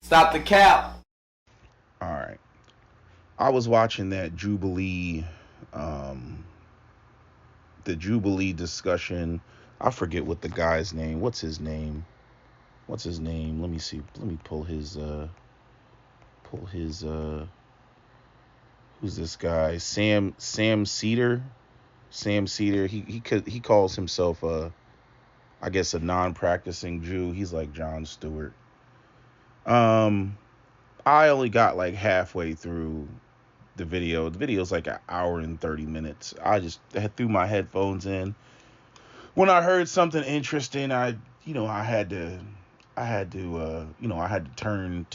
Stop the cap. All right. I was watching that Jubilee, um, the Jubilee discussion. I forget what the guy's name. What's his name? What's his name? Let me see. Let me pull his who's this guy? Sam Cedar. Sam Cedar. He calls himself I guess a non-practicing Jew. He's like John Stewart. Um I only got like halfway through the video. The video's like an hour and 30 minutes. I just threw my headphones in. When I heard something interesting, I had to turn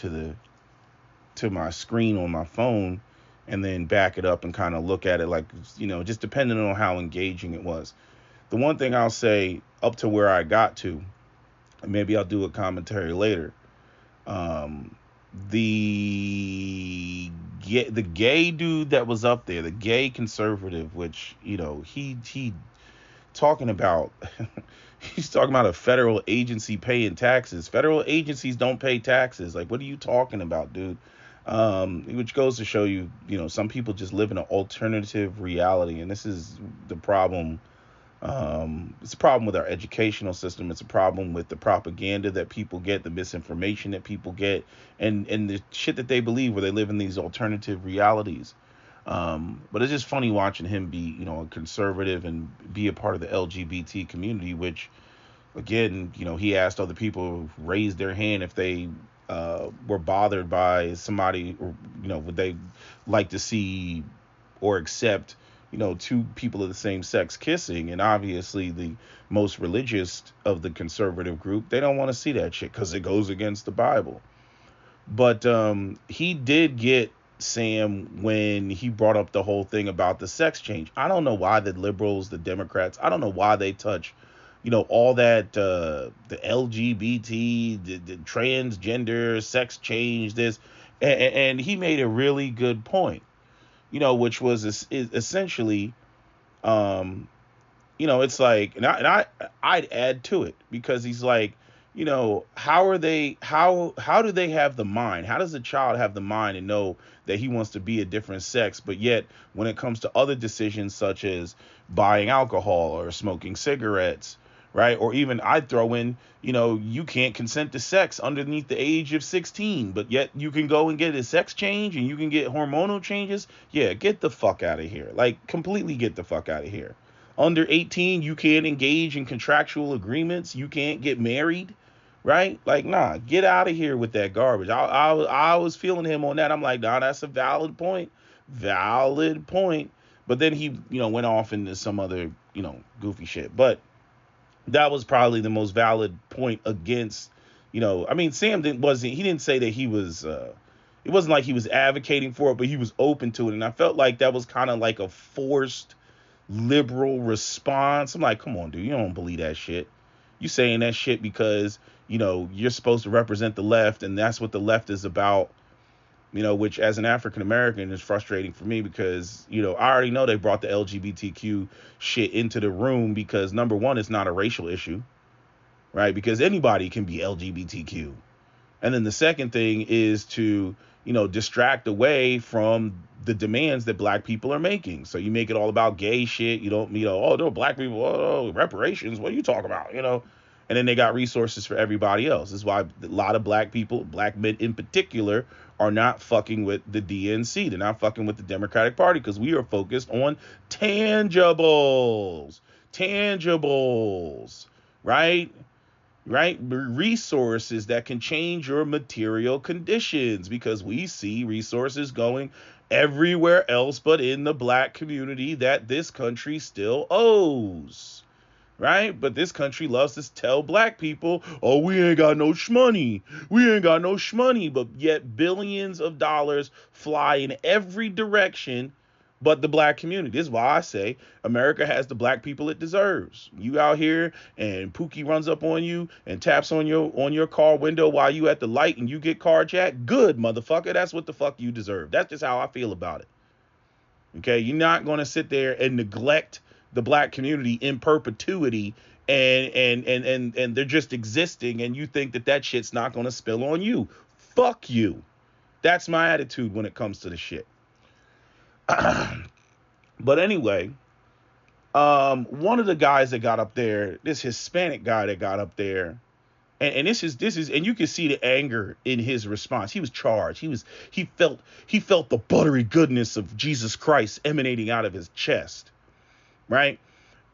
to my screen on my phone and then back it up and kind of look at it like, just depending on how engaging it was. The one thing I'll say up to where I got to, and maybe I'll do a commentary later. Um, the gay dude that was up there, the gay conservative, which he talking about he's talking about a federal agency paying taxes. Federal agencies don't pay taxes. Like, what are you talking about, dude? Which goes to show you, some people just live in an alternative reality, and this is the problem. It's a problem with our educational system. It's a problem with the propaganda that people get, the misinformation that people get, and the shit that they believe, where they live in these alternative realities. But it's just funny watching him be, a conservative and be a part of the LGBT community, which, again, he asked other people who raised their hand if they were bothered by somebody, or, would they like to see or accept, two people of the same sex kissing. And obviously the most religious of the conservative group, they don't want to see that shit because it goes against the Bible. But he did get Sam when he brought up the whole thing about the sex change. I don't know why the liberals, the Democrats, I don't know why they touch, all that, the LGBT, the transgender, sex change, this. And he made a really good point, which was essentially, um, it's like, I'd add to it, because he's like, how do they have the mind? How does a child have the mind and know that he wants to be a different sex, but yet when it comes to other decisions such as buying alcohol or smoking cigarettes, right? Or even I'd throw in, you can't consent to sex underneath the age of 16, but yet you can go and get a sex change and you can get hormonal changes. Yeah, get the fuck out of here. Like, completely get the fuck out of here. Under 18, you can't engage in contractual agreements. You can't get married, right? Like, nah, get out of here with that garbage. I was feeling him on that. I'm like, nah, that's a valid point. Valid point. But then he, went off into some other, goofy shit. But that was probably the most valid point against, I mean, Sam he didn't say that he was, it wasn't like he was advocating for it, but he was open to it. And I felt like that was kind of like a forced liberal response. I'm like, come on, dude, you don't believe that shit. You saying that shit because, you're supposed to represent the left, and that's what the left is about. Which as an African American is frustrating for me, because, I already know they brought the LGBTQ shit into the room because, number one, it's not a racial issue, right? Because anybody can be LGBTQ. And then the second thing is to, distract away from the demands that black people are making. So you make it all about gay shit. You don't, oh, no, black people, oh, reparations. What are you talking about? And then they got resources for everybody else. This is why a lot of black people, black men in particular, are not fucking with the DNC. They're not fucking with the Democratic Party, because we are focused on tangibles, right? Right? Resources that can change your material conditions, because we see resources going everywhere else but in the black community that this country still owes. Right? But this country loves to tell black people, oh, we ain't got no shmoney. We ain't got no shmoney. But yet billions of dollars fly in every direction but the black community. This is why I say America has the black people it deserves. You out here and Pookie runs up on you and taps on your car window while you at the light and you get carjacked. Good, motherfucker. That's what the fuck you deserve. That's just how I feel about it. Okay, you're not going to sit there and neglect the black community in perpetuity, and they're just existing, and you think that shit's not going to spill on you. Fuck you. That's my attitude when it comes to the shit. But anyway, one of the guys that got up there, this Hispanic guy that got up there, and this is, and you can see the anger in his response. He was charged. He felt the buttery goodness of Jesus Christ emanating out of his chest, right?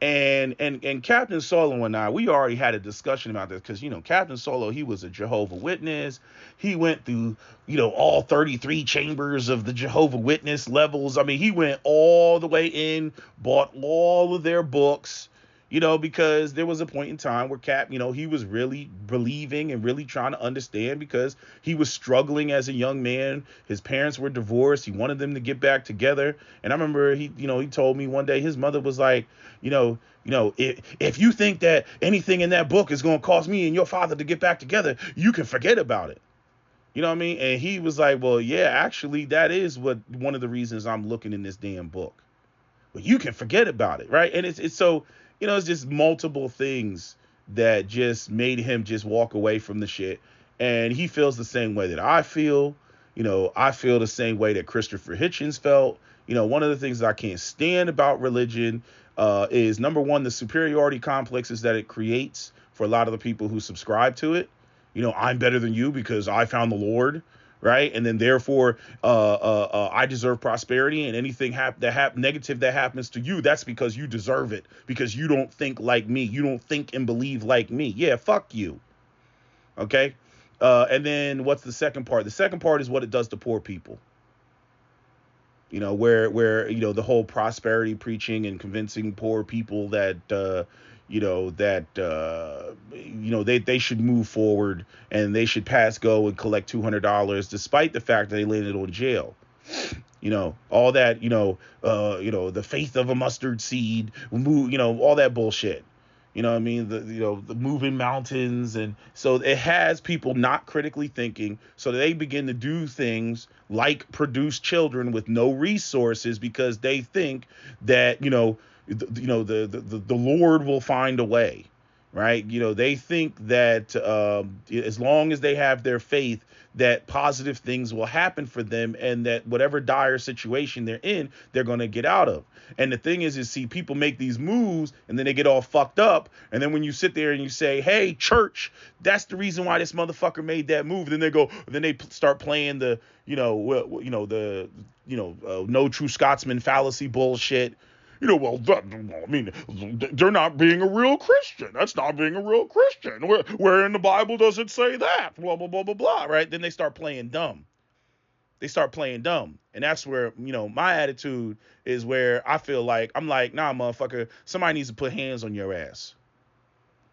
And Captain Solo and I, we already had a discussion about this because, Captain Solo, he was a Jehovah Witness. He went through, all 33 chambers of the Jehovah Witness levels. I mean, he went all the way in, bought all of their books, because there was a point in time where Cap, he was really believing and really trying to understand because he was struggling as a young man. His parents were divorced. He wanted them to get back together. And I remember he told me one day his mother was like, if you think that anything in that book is going to cause me and your father to get back together, you can forget about it. You know what I mean? And he was like, well, yeah, actually, that is one of the reasons I'm looking in this damn book. But you can forget about it, right? And it's so, it's just multiple things that just made him just walk away from the shit. And he feels the same way that I feel. I feel the same way that Christopher Hitchens felt. One of the things that I can't stand about religion is, number one, the superiority complexes that it creates for a lot of the people who subscribe to it. I'm better than you because I found the Lord, right? And then therefore, I deserve prosperity, and anything negative that happens to you, that's because you deserve it, because you don't think like me. You don't think and believe like me. Yeah, fuck you. Okay? And then what's the second part? The second part is what it does to poor people. Where the whole prosperity preaching and convincing poor people that they should move forward and they should pass go and collect $200 despite the fact that they landed on jail. All that, the faith of a mustard seed, all that bullshit. You know what I mean? The moving mountains. And so it has people not critically thinking. So they begin to do things like produce children with no resources because they think that, the Lord will find a way, right? They think that as long as they have their faith, that positive things will happen for them and that whatever dire situation they're in, they're going to get out of. And the thing is see, people make these moves and then they get all fucked up. And then when you sit there and you say, hey, church, that's the reason why this motherfucker made that move. Then they start playing the, no true Scotsman fallacy bullshit. They're not being a real Christian. That's not being a real Christian. Where in the Bible does it say that? Blah, blah, blah, blah, blah, right? Then they start playing dumb. And that's where, my attitude is where I feel like, I'm like, nah, motherfucker, somebody needs to put hands on your ass.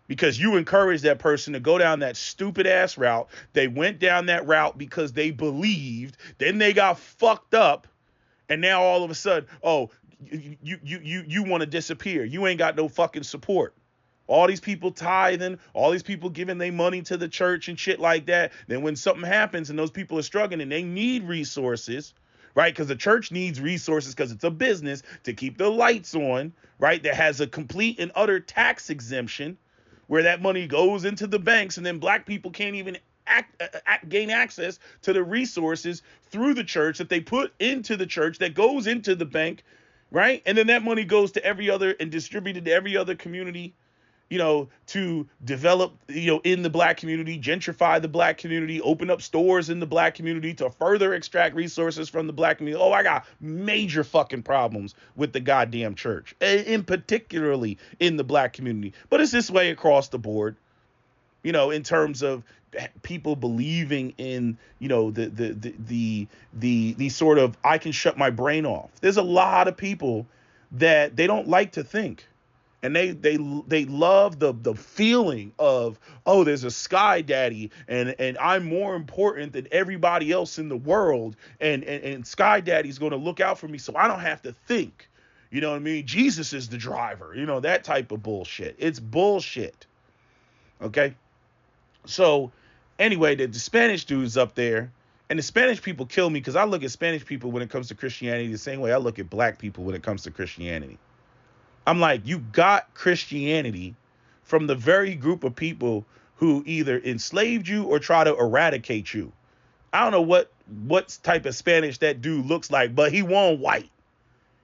Because you encouraged that person to go down that stupid ass route. They went down that route because they believed. Then they got fucked up. And now all of a sudden, you want to disappear. You ain't got no fucking support. All these people tithing, all these people giving their money to the church and shit like that. Then when something happens and those people are struggling and they need resources, right? Because the church needs resources because it's a business to keep the lights on, right? That has a complete and utter tax exemption where that money goes into the banks and then black people can't even gain access to the resources through the church that they put into the church that goes into the bank. Right. And then that money goes to every other and distributed to every other community, to develop, in the black community, gentrify the black community, open up stores in the black community to further extract resources from the black community. Oh, I got major fucking problems with the goddamn church, in particularly in the black community. But it's this way across the board, in terms of people believing in, the sort of, I can shut my brain off. There's a lot of people that they don't like to think. And they love the feeling of, oh, there's a sky daddy and I'm more important than everybody else in the world. And sky daddy's going to look out for me so I don't have to think. You know what I mean? Jesus is the driver, that type of bullshit. It's bullshit. Okay. So anyway, the Spanish dude's up there, and the Spanish people kill me because I look at Spanish people when it comes to Christianity the same way I look at black people when it comes to Christianity. I'm like, you got Christianity from the very group of people who either enslaved you or try to eradicate you. I don't know what type of Spanish that dude looks like, but he won white.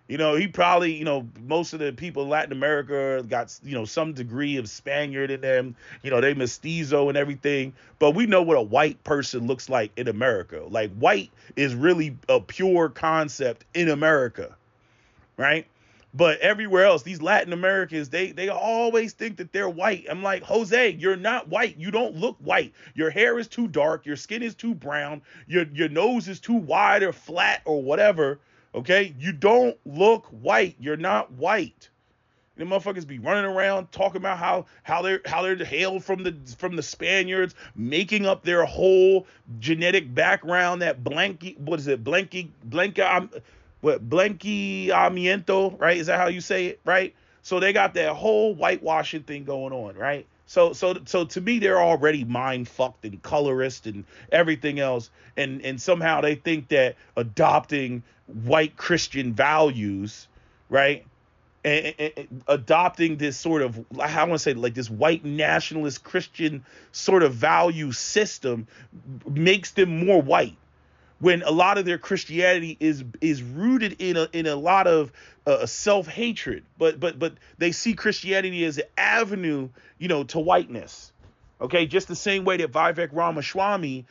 He probably, most of the people in Latin America got, some degree of Spaniard in them. They mestizo and everything. But we know what a white person looks like in America. Like, white is really a pure concept in America, right? But everywhere else, these Latin Americans, they always think that they're white. I'm like, Jose, you're not white. You don't look white. Your hair is too dark. Your skin is too brown. Your nose is too wide or flat or whatever. Okay, you don't look white. You're not white. The motherfuckers be running around talking about how they're hailed from the Spaniards, making up their whole genetic background. That blanqueamiento, right? Is that how you say it, right? So they got that whole whitewashing thing going on, right? So to me, they're already mind fucked and colorist and everything else, and somehow they think that adopting white Christian values, right, and adopting this sort of, I want to say, like this white nationalist Christian sort of value system makes them more white, when a lot of their Christianity is rooted in a lot of self-hatred, but they see Christianity as an avenue, to whiteness. Okay, just the same way that Vivek Ramaswamy,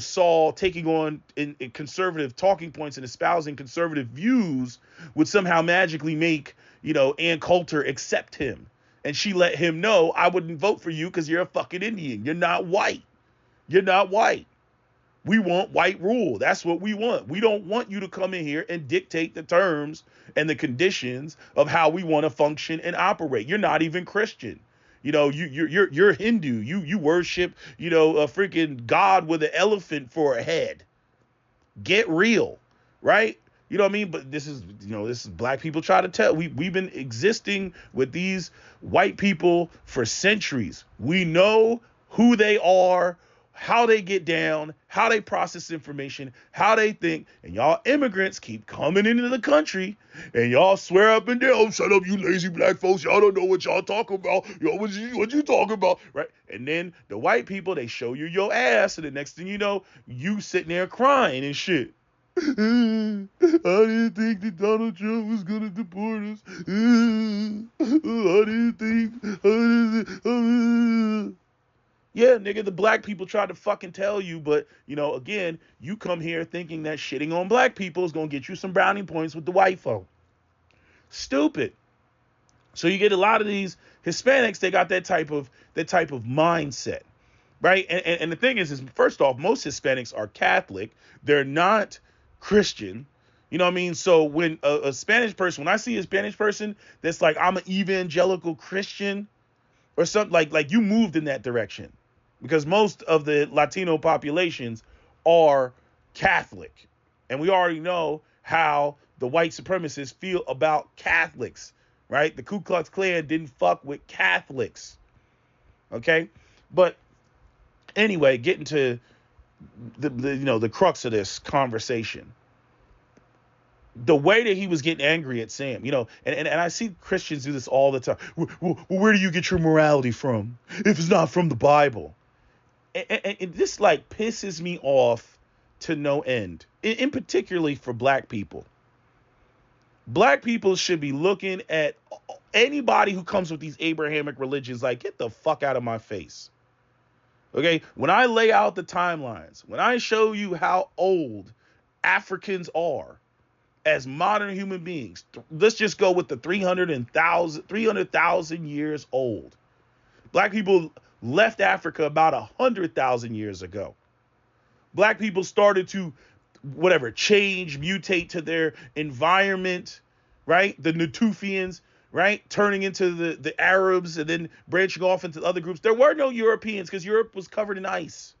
saw taking on in conservative talking points and espousing conservative views would somehow magically make, Ann Coulter accept him. And she let him know, I wouldn't vote for you because you're a fucking Indian. You're not white. You're not white. We want white rule. That's what we want. We don't want you to come in here and dictate the terms and the conditions of how we want to function and operate. You're not even Christian. You're Hindu. You worship, a freaking god with an elephant for a head. Get real, right? You know what I mean? But this is black people try to tell. We've been existing with these white people for centuries. We know who they are, how they get down, how they process information, how they think, and y'all immigrants keep coming into the country, and y'all swear up and down, oh, shut up, you lazy black folks, y'all don't know what y'all talking about, what you talking about, right? And then the white people, they show you your ass, and the next thing you know, you sitting there crying and shit. I didn't think that Donald Trump was gonna deport us. I didn't think. Yeah, nigga, the black people tried to fucking tell you, but, again, you come here thinking that shitting on black people is going to get you some brownie points with the white folk. Stupid. So you get a lot of these Hispanics, they got that type of mindset, right? And the thing is first off, most Hispanics are Catholic. They're not Christian. You know what I mean? So when a Spanish person, when I see a Spanish person that's like, I'm an evangelical Christian or something, like you moved in that direction. Because most of the Latino populations are Catholic. And we already know how the white supremacists feel about Catholics, right? The Ku Klux Klan didn't fuck with Catholics. Okay? But anyway, getting to the crux of this conversation. The way that he was getting angry at Sam, and I see Christians do this all the time. Well, where do you get your morality from if it's not from the Bible? And this pisses me off to no end, in particularly for black people. Black people should be looking at anybody who comes with these Abrahamic religions like, get the fuck out of my face. Okay, when I lay out the timelines, when I show you how old Africans are as modern human beings, let's just go with the 300,000 years old. Black people left Africa about 100,000 years ago. Black people started to change, mutate to their environment, right? The Natufians, right? Turning into the Arabs and then branching off into other groups. There were no Europeans because Europe was covered in ice.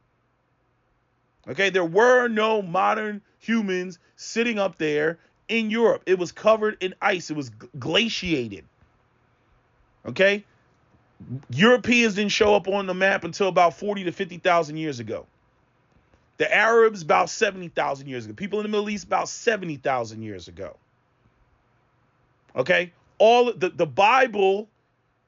Okay, there were no modern humans sitting up there in Europe. It was covered in ice. It was glaciated. Okay? Europeans didn't show up on the map until about 40 to 50,000 years ago. The Arabs about 70,000 years ago. People in the Middle East about 70,000 years ago. Okay? All the Bible,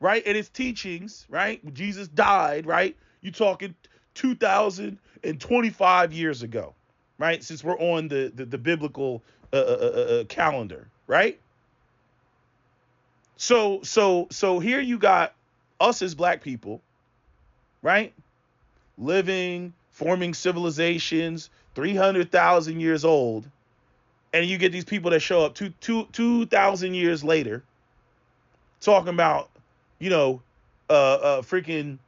right, and its teachings, right? Jesus died, right? You're talking 2,025 years ago. right? Since we're on the biblical calendar, right? So here you got us as black people, right? Living, forming civilizations, 300,000 years old, and you get these people that show up 2,000 years later, talking about, you know, freaking,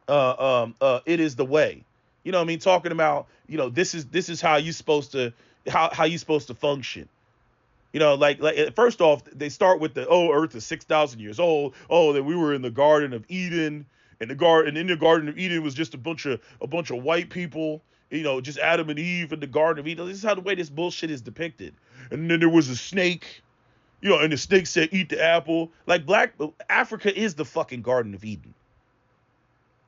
it is the way. You know what I mean? Talking about, you know, this is how you supposed to how you supposed to function. You know, like first off, they start with Earth is 6,000 years old. Oh, that we were in the Garden of Eden, and in the Garden of Eden was just a bunch of white people. You know, just Adam and Eve in the Garden of Eden. This is how the way this bullshit is depicted. And then there was a snake. You know, and the snake said, "Eat the apple." Like Africa is the fucking Garden of Eden.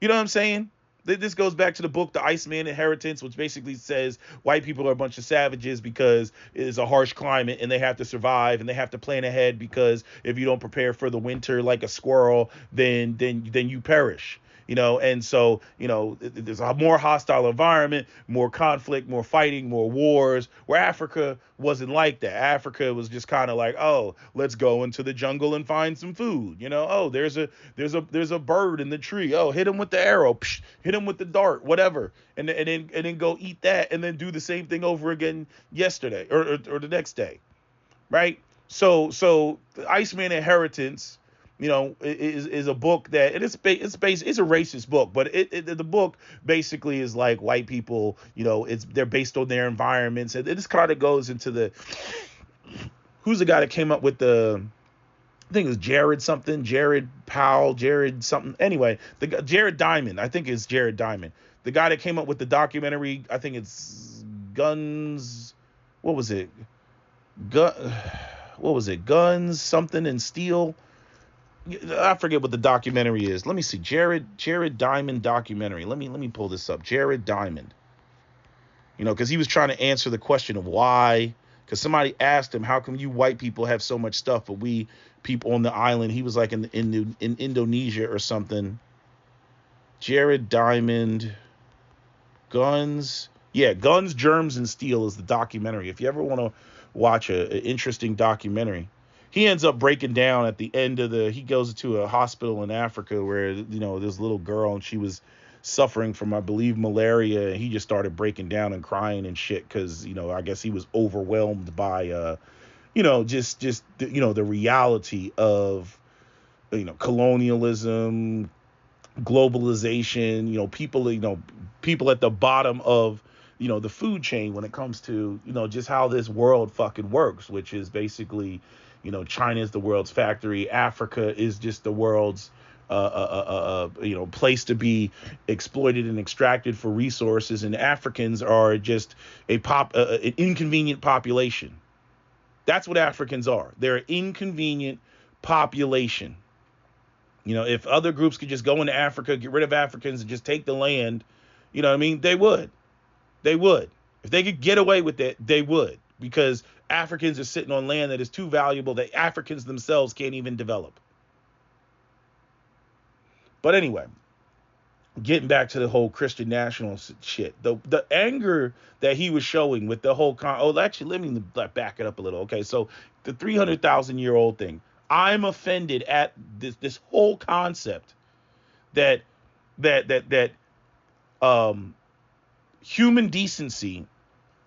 You know what I'm saying? This goes back to the book, The Iceman Inheritance, which basically says white people are a bunch of savages because it is a harsh climate and they have to survive and they have to plan ahead, because if you don't prepare for the winter like a squirrel, then you perish. You know, and so, you know, there's a more hostile environment, more conflict, more fighting, more wars, where Africa wasn't like that. Africa was just kind of like, oh, let's go into the jungle and find some food. You know, oh, there's a bird in the tree. Oh, hit him with the arrow, psh, hit him with the dart, whatever. And then go eat that, and then do the same thing over again yesterday or the next day. Right. So the Iceman Inheritance, you know, is a book that it's a racist book, but the book basically is like white people, you know, they're based on their environments, and this kind of goes into who's the guy that came up with I think it was Jared Powell, Jared something. Anyway, Jared Diamond, I think it's Jared Diamond, the guy that came up with the documentary. I think it's Guns. What was it? Guns something and Steel. I forget what the documentary is. Let me see. Jared Diamond documentary. Let me pull this up. Jared Diamond. You know, because he was trying to answer the question of why. Because somebody asked him, how come you white people have so much stuff, but we people on the island? He was like in Indonesia or something. Jared Diamond. Guns. Yeah, Guns, Germs, and Steel is the documentary. If you ever want to watch an interesting documentary. He ends up breaking down at the end of he goes to a hospital in Africa where, you know, this little girl, and she was suffering from, I believe, malaria. And he just started breaking down and crying and shit because, you know, I guess he was overwhelmed by, you know, just you know, the reality of, you know, colonialism, globalization, you know, people at the bottom of, you know, the food chain when it comes to, you know, just how this world fucking works, which is basically, you know, China is the world's factory. Africa is just the world's, you know, place to be exploited and extracted for resources. And Africans are just an inconvenient population. That's what Africans are. They're an inconvenient population. You know, if other groups could just go into Africa, get rid of Africans and just take the land, you know what I mean? They would. They would. If they could get away with it, they would. Because Africans are sitting on land that is too valuable that Africans themselves can't even develop. But anyway, getting back to the whole Christian national shit, the anger that he was showing with the whole actually, let me back it up a little. Okay, so the 300,000-year-old thing, I'm offended at this whole concept that human decency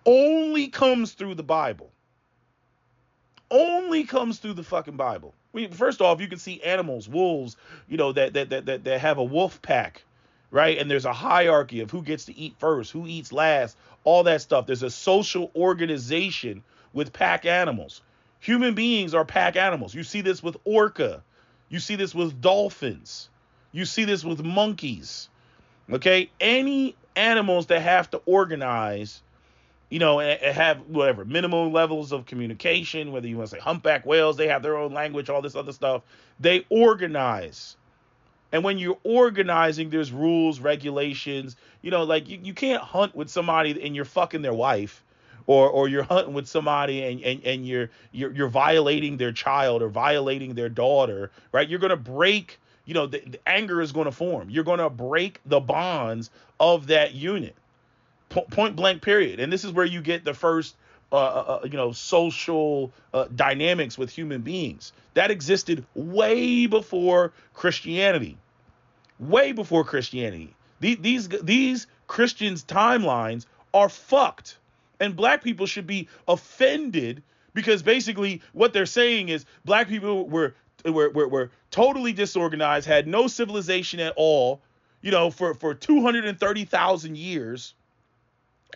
only comes through the Bible. Only comes through the fucking Bible. First off, you can see animals, wolves, you know, that have a wolf pack, right? And there's a hierarchy of who gets to eat first, who eats last, all that stuff. There's a social organization with pack animals. Human beings are pack animals. You see this with orca. You see this with dolphins. You see this with monkeys. Okay? Any animals that have to organize, you know, and have whatever minimum levels of communication, whether you want to say humpback whales, they have their own language, all this other stuff. They organize. And when you're organizing, there's rules, regulations, you know, like you can't hunt with somebody and you're fucking their wife, or you're hunting with somebody and you're violating their child or violating their daughter, right? You're going to break, you know, the anger is going to form. You're going to break the bonds of that unit. Point blank period. And this is where you get the first social dynamics with human beings that existed way before Christianity. Way before Christianity. These Christians' timelines are fucked. And black people should be offended because basically what they're saying is black people were totally disorganized, had no civilization at all, for 230,000 years.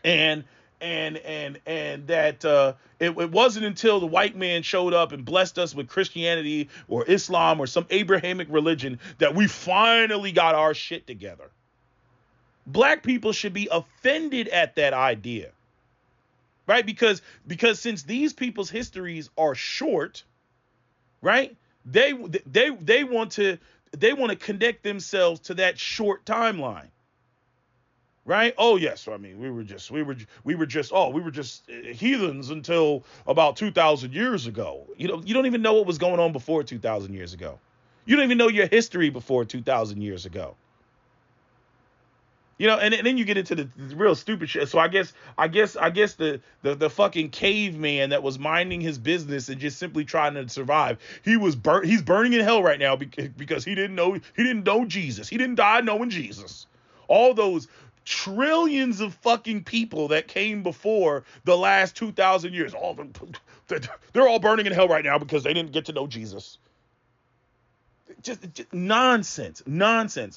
And that it wasn't until the white man showed up and blessed us with Christianity or Islam or some Abrahamic religion that we finally got our shit together. Black people should be offended at that idea, right? Because since these people's histories are short, right? They want to connect themselves to that short timeline. Right? Oh yes. I mean, we were just heathens until about 2,000 years ago. You don't even know what was going on before 2,000 years ago. You don't even know your history before 2,000 years ago. And then you get into the real stupid shit. So I guess the fucking caveman that was minding his business and just simply trying to survive, he's burning in hell right now because he didn't know Jesus. He didn't die knowing Jesus. All those trillions of fucking people that came before the last 2,000 years, they're all burning in hell right now because they didn't get to know Jesus. Just nonsense.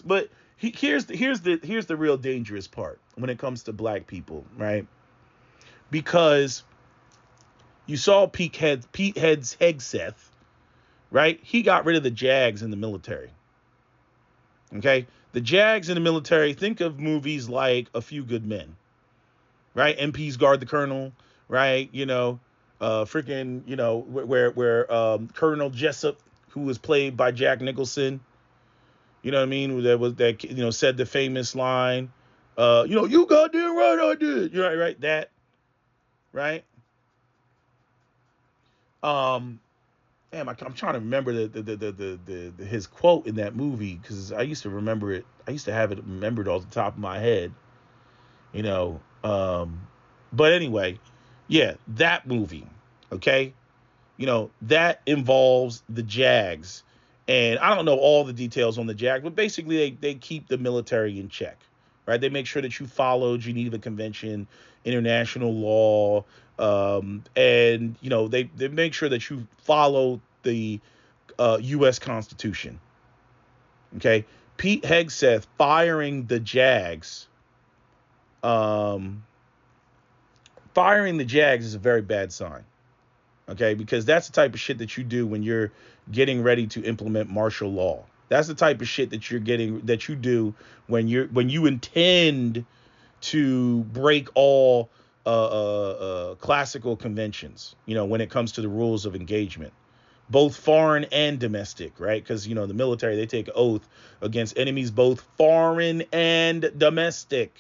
But here's the real dangerous part when it comes to black people, right? Because you saw Pete Hegseth, right? He got rid of the JAGs in the military. Okay? The JAGs in the military, think of movies like A Few Good Men, right? MPs guard the colonel, right? Where Colonel Jessup, who was played by Jack Nicholson, you know what I mean? That said the famous line, you goddamn right I did. Right? That, right? Damn, I'm trying to remember the his quote in that movie because I used to remember it. I used to have it remembered off the top of my head, But anyway, yeah, that movie, okay, that involves the JAGs, and I don't know all the details on the JAGs, but basically they keep the military in check, right? They make sure that you follow Geneva Convention, international law. And they make sure that you follow the U.S. Constitution. Okay, Pete Hegseth firing the JAGs. Firing the JAGs is a very bad sign. Okay, because that's the type of shit that you do when you're getting ready to implement martial law. That's the type of shit that you do when you intend to break all classical conventions, when it comes to the rules of engagement, both foreign and domestic, right? Because, the military, they take an oath against enemies, both foreign and domestic.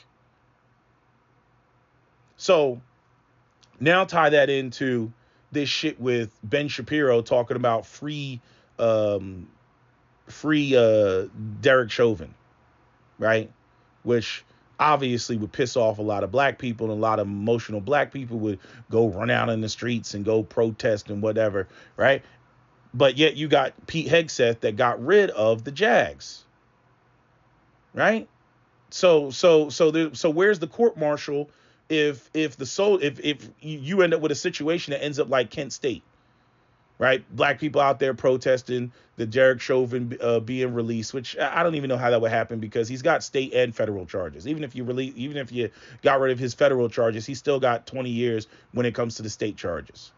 So now tie that into this shit with Ben Shapiro talking about free Derek Chauvin, right? Which obviously would piss off a lot of black people, and a lot of emotional black people would go run out in the streets and go protest and whatever, right? But yet you got Pete Hegseth that got rid of the JAGs, right? So where's the court martial if you end up with a situation that ends up like Kent State, right? Black people out there protesting the Derek Chauvin being released, which I don't even know how that would happen because he's got state and federal charges. Even if you got rid of his federal charges, he's still got 20 years when it comes to the state charges.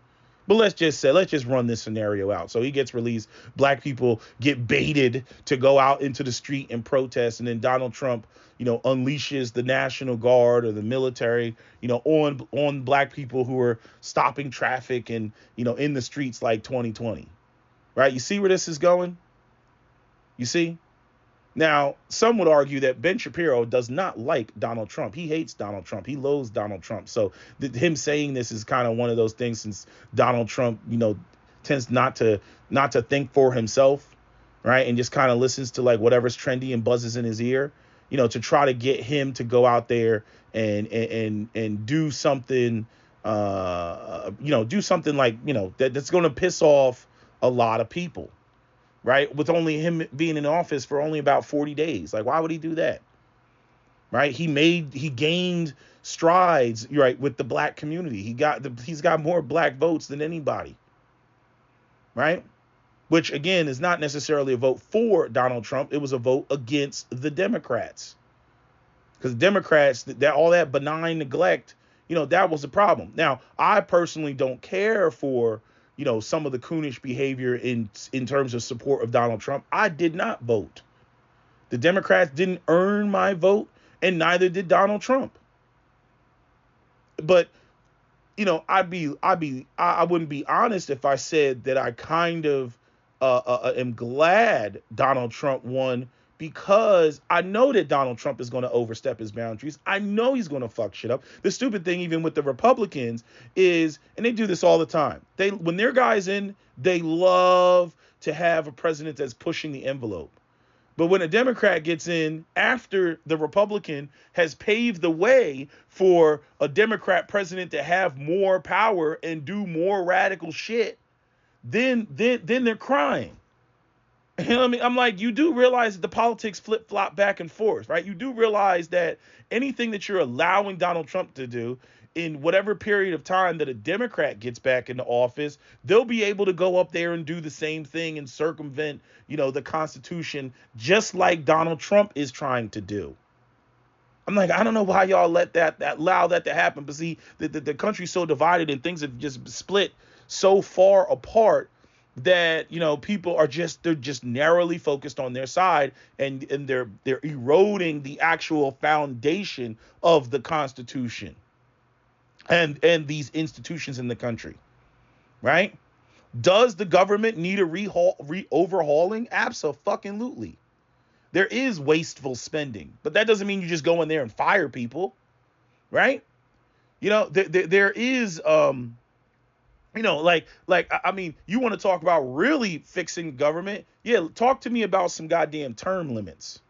But let's just run this scenario out. So he gets released. Black people get baited to go out into the street and protest. And then Donald Trump, unleashes the National Guard or the military, on black people who are stopping traffic and, in the streets like 2020. Right? You see where this is going? You see? Now, some would argue that Ben Shapiro does not like Donald Trump. He hates Donald Trump. He loathes Donald Trump. So him saying this is kind of one of those things, since Donald Trump, tends not to think for himself, right? And just kind of listens to like whatever's trendy and buzzes in his ear. to try to get him to go out there and do something, do something like, that's going to piss off a lot of people, right? With only him being in office for only about 40 days. Like, why would he do that? Right? He gained strides, right, with the black community. He's got more black votes than anybody, right? Which again is not necessarily a vote for Donald Trump. It was a vote against the Democrats. Because Democrats, that all that benign neglect, that was a problem. Now, I personally don't care for, some of the coonish behavior in terms of support of Donald Trump. I did not vote. The Democrats didn't earn my vote, and neither did Donald Trump. But, I wouldn't be honest if I said that I kind of am glad Donald Trump won, because I know that Donald Trump is going to overstep his boundaries. I know he's going to fuck shit up. The stupid thing, even with the Republicans, is, and they do this all the time, when their guy's in, they love to have a president that's pushing the envelope. But when a Democrat gets in after the Republican has paved the way for a Democrat president to have more power and do more radical shit, then they're crying. You know what I mean? I'm like, you do realize that the politics flip-flop back and forth, right? You do realize that anything that you're allowing Donald Trump to do in whatever period of time that a Democrat gets back into office, they'll be able to go up there and do the same thing and circumvent, the Constitution, just like Donald Trump is trying to do. I'm like, I don't know why y'all allow that to happen. But see, the country's so divided and things have just split so far apart that, people are they're just narrowly focused on their side, and they're eroding the actual foundation of the Constitution and these institutions in the country, right? Does the government need a overhauling? Absolutely. There is wasteful spending, but that doesn't mean you just go in there and fire people, right? There is, I mean, you want to talk about really fixing government? Yeah, talk to me about some goddamn term limits.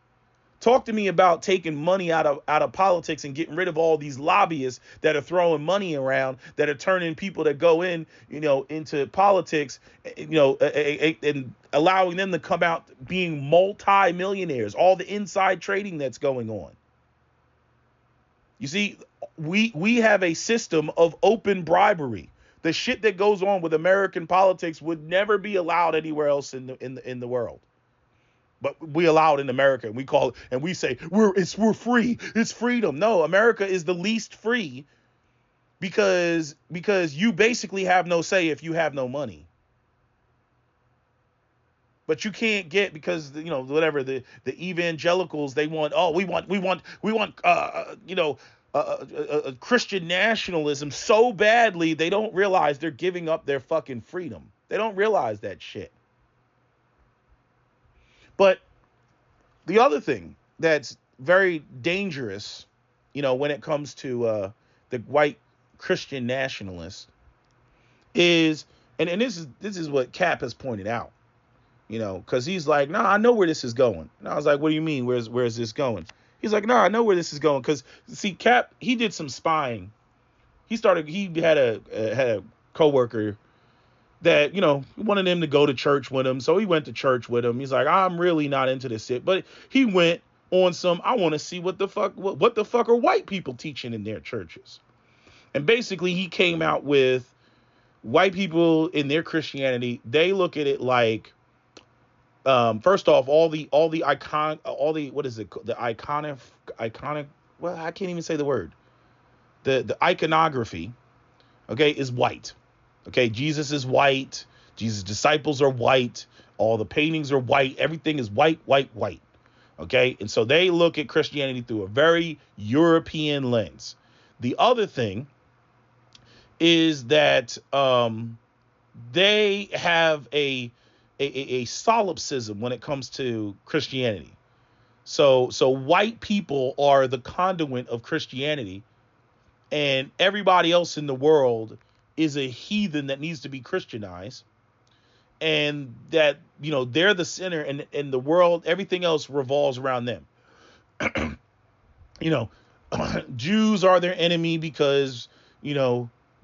Talk to me about taking money out of politics and getting rid of all these lobbyists that are throwing money around, that are turning people that go in, into politics, and allowing them to come out being multi-millionaires, all the inside trading that's going on. You see, we have a system of open bribery. The shit that goes on with American politics would never be allowed anywhere else in the world. But we allow it in America, and we call it, and we say we're free. It's freedom. No, America is the least free because you basically have no say if you have no money. But you can't get, because whatever the evangelicals, they want, Christian nationalism so badly, they don't realize they're giving up their fucking freedom. They don't realize that shit. But the other thing that's very dangerous, when it comes to the white Christian nationalists is, and this is what Cap has pointed out, because he's like, nah, I know where this is going. And I was like, what do you mean? Where's this going? He's like, nah, I know where this is going. Because see, Cap, he did some spying. He had a coworker that, wanted him to go to church with him. So he went to church with him. He's like, I'm really not into this shit. But he went on some, I want to see what the fuck are white people teaching in their churches. And basically he came out with white people in their Christianity. They look at it like, first off, well, I can't even say the word. The iconography, okay, is white. Okay, Jesus is white. Jesus' disciples are white. All the paintings are white. Everything is white, white, white. Okay, and so they look at Christianity through a very European lens. The other thing is that they have a solipsism when it comes to Christianity. So white people are the conduit of Christianity, and everybody else in the world is a heathen that needs to be Christianized, and that, they're the center, and the world, everything else revolves around them. You know, Jews are their enemy because,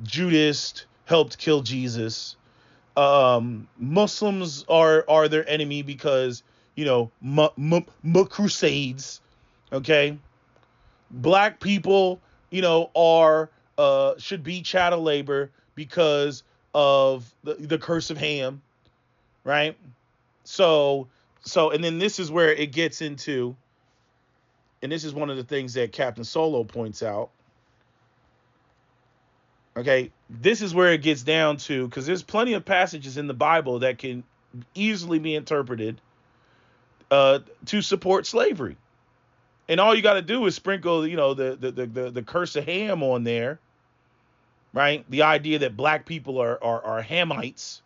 Judas helped kill Jesus. Muslims are their enemy because, crusades. Okay. Black people, are should be chattel labor because of the curse of Ham, right? So and then this is where it gets into, and this is one of the things that Captain Solo points out. Okay, this is where it gets down to, because there's plenty of passages in the Bible that can easily be interpreted to support slavery. And all you got to do is sprinkle, the curse of Ham on there, right? The idea that black people are Hamites,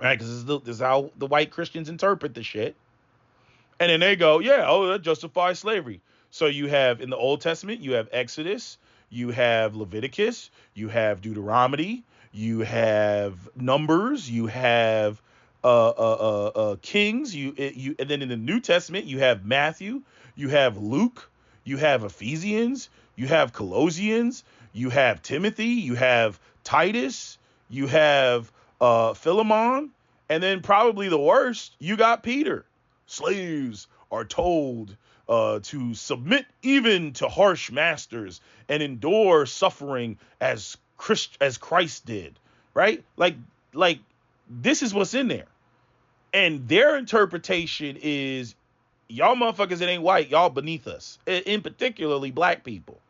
right? Because this is how the white Christians interpret the shit. And then they go, yeah, that justifies slavery. So you have in the Old Testament, you have Exodus, you have Leviticus, you have Deuteronomy, you have Numbers, you have Kings, and then in the New Testament, you have Matthew, you have Luke, you have Ephesians, you have Colossians, you have Timothy, you have Titus, you have Philemon, and then probably the worst, you got Peter. Slaves are told to submit even to harsh masters and endure suffering as Christ did, right? Like this is what's in there. And their interpretation is, y'all motherfuckers that ain't white, y'all beneath us, in particularly black people.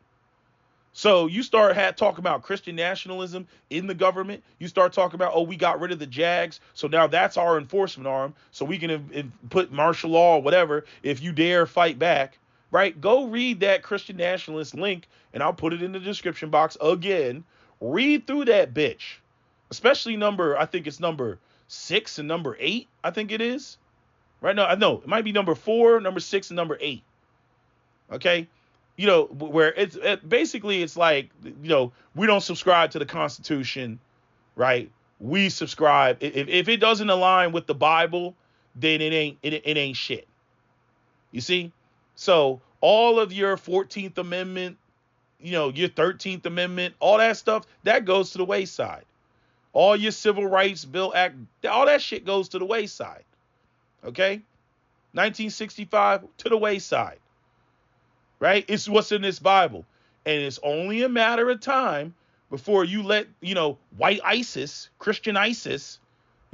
So you start talking about Christian nationalism in the government. You start talking about, we got rid of the JAGs, so now that's our enforcement arm, so we can put martial law or whatever if you dare fight back, right? Go read that Christian nationalist link, and I'll put it in the description box again. Read through that bitch, especially I think it's number 6 and number 8, I think it is. Right now, I know it might be number 4, number 6, and number 8. Okay? Where basically it's like, we don't subscribe to the Constitution, right? We subscribe. If it doesn't align with the Bible, then it ain't shit. You see? So all of your 14th Amendment, your 13th Amendment, all that stuff, that goes to the wayside. All your Civil Rights Bill Act, all that shit goes to the wayside. Okay? 1965 to the wayside. Right? It's what's in this Bible. And it's only a matter of time before you let, white ISIS, Christian ISIS,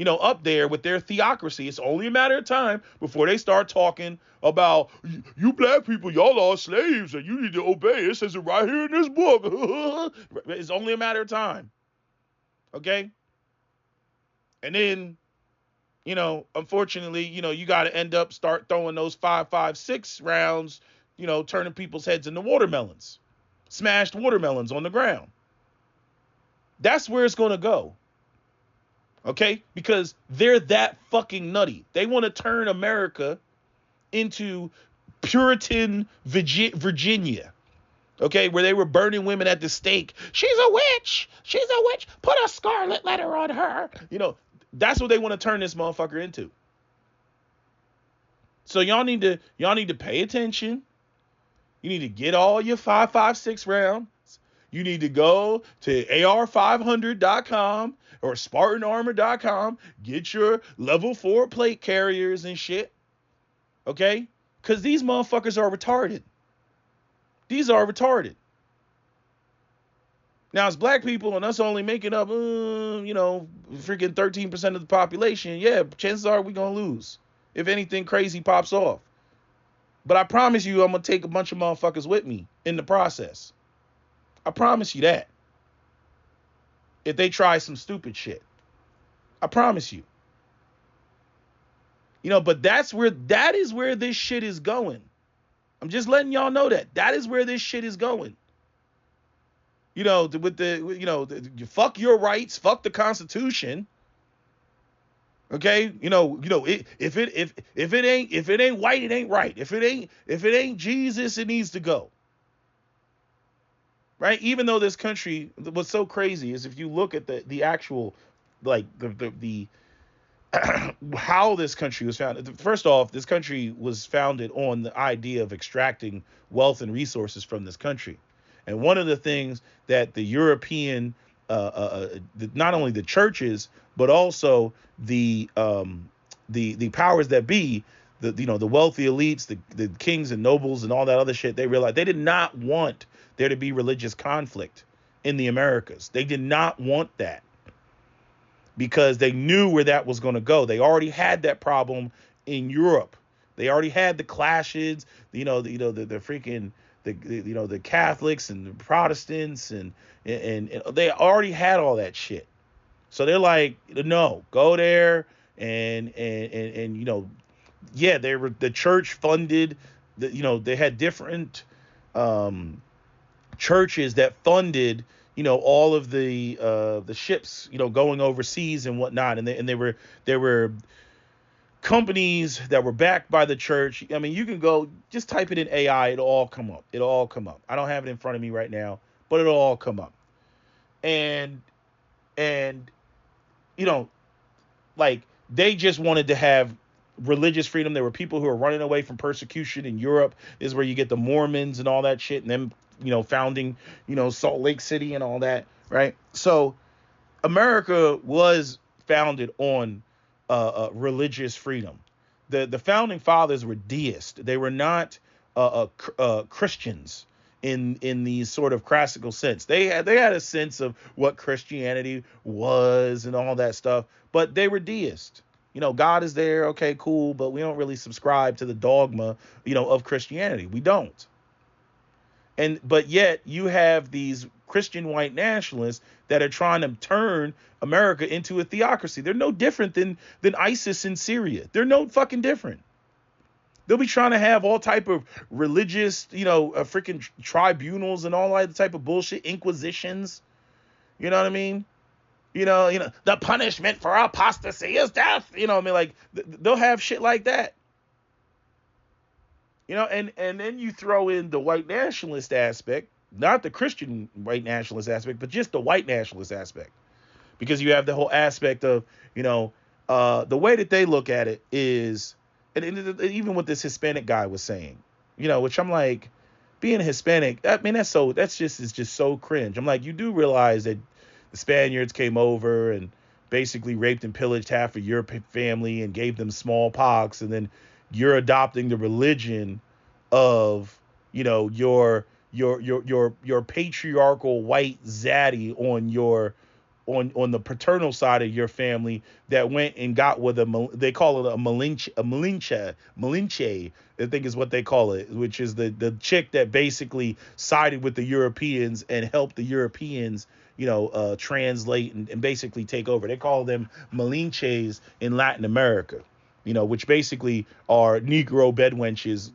up there with their theocracy. It's only a matter of time before they start talking about, you black people, y'all are slaves and you need to obey. It says it right here in this book. It's only a matter of time. Okay? And then, unfortunately, you got to start throwing those 5.56 rounds, turning people's heads into watermelons, smashed watermelons on the ground. That's where it's going to go. Okay? Because they're that fucking nutty. They want to turn America into Puritan Virginia. Okay? Where they were burning women at the stake. She's a witch. She's a witch. Put a scarlet letter on her. That's what they want to turn this motherfucker into. So y'all need to pay attention. You need to get all your 5.56 rounds. You need to go to AR500.com or SpartanArmor.com. Get your level 4 plate carriers and shit. Okay? Because these motherfuckers are retarded. These are retarded. Now, as black people and us only making up, freaking 13% of the population, yeah, chances are we're going to lose if anything crazy pops off. But I promise you, I'm going to take a bunch of motherfuckers with me in the process. I promise you that. If they try some stupid shit. I promise you. But that is where this shit is going. I'm just letting y'all know that. That is where this shit is going. Fuck your rights, fuck the Constitution. Okay, if it ain't white, it ain't right. If it ain't Jesus, it needs to go. Right? Even though this country, what's so crazy is if you look at the actual, like the how this country was founded. First off, this country was founded on the idea of extracting wealth and resources from this country. And one of the things that the European, not only the churches, but also the powers that be, the wealthy elites, the kings and nobles and all that other shit, they realized they did not want there to be religious conflict in the Americas. They did not want that, because they knew where that was going to go. They already had that problem in Europe. They already had the clashes, the freaking the Catholics and the Protestants and they already had all that shit. So they're like, no, go there and yeah, they were the church funded. They had different churches that funded all of the ships going overseas and whatnot, and there were companies that were backed by the church. I mean, you can go just type it in AI, it'll all come up. I don't have it in front of me right now, but it'll all come up. And like, they just wanted to have religious freedom. There were people who were running away from persecution in Europe. This is where you get the Mormons and all that shit, and them founding Salt Lake City and all that, right? So America was founded on religious freedom. The founding fathers were deists. They were not Christians in the sort of classical sense. They had a sense of what Christianity was and all that stuff, but they were deists. God is there, okay, cool, but we don't really subscribe to the dogma, of Christianity. We don't. But yet you have these Christian white nationalists that are trying to turn America into a theocracy. They're no different than ISIS in Syria. They're no fucking different. They'll be trying to have all type of religious, freaking tribunals and all that type of bullshit, inquisitions. You know what I mean? The punishment for apostasy is death. Like, they'll have shit like that. And then you throw in the white nationalist aspect, not the Christian white nationalist aspect, but just the white nationalist aspect. Because you have the whole aspect of, the way that they look at it is, and even what this Hispanic guy was saying, which I'm like, being Hispanic, I mean, that's just so cringe. I'm like, you do realize that the Spaniards came over and basically raped and pillaged half of your family and gave them smallpox, and then you're adopting the religion of your patriarchal white zaddy on the paternal side of your family that went and got with they call it a Malinche, I think is what they call it, which is the chick that basically sided with the Europeans and helped the Europeans translate and basically take over. They call them Malinches in Latin America, which basically are Negro bedwenches,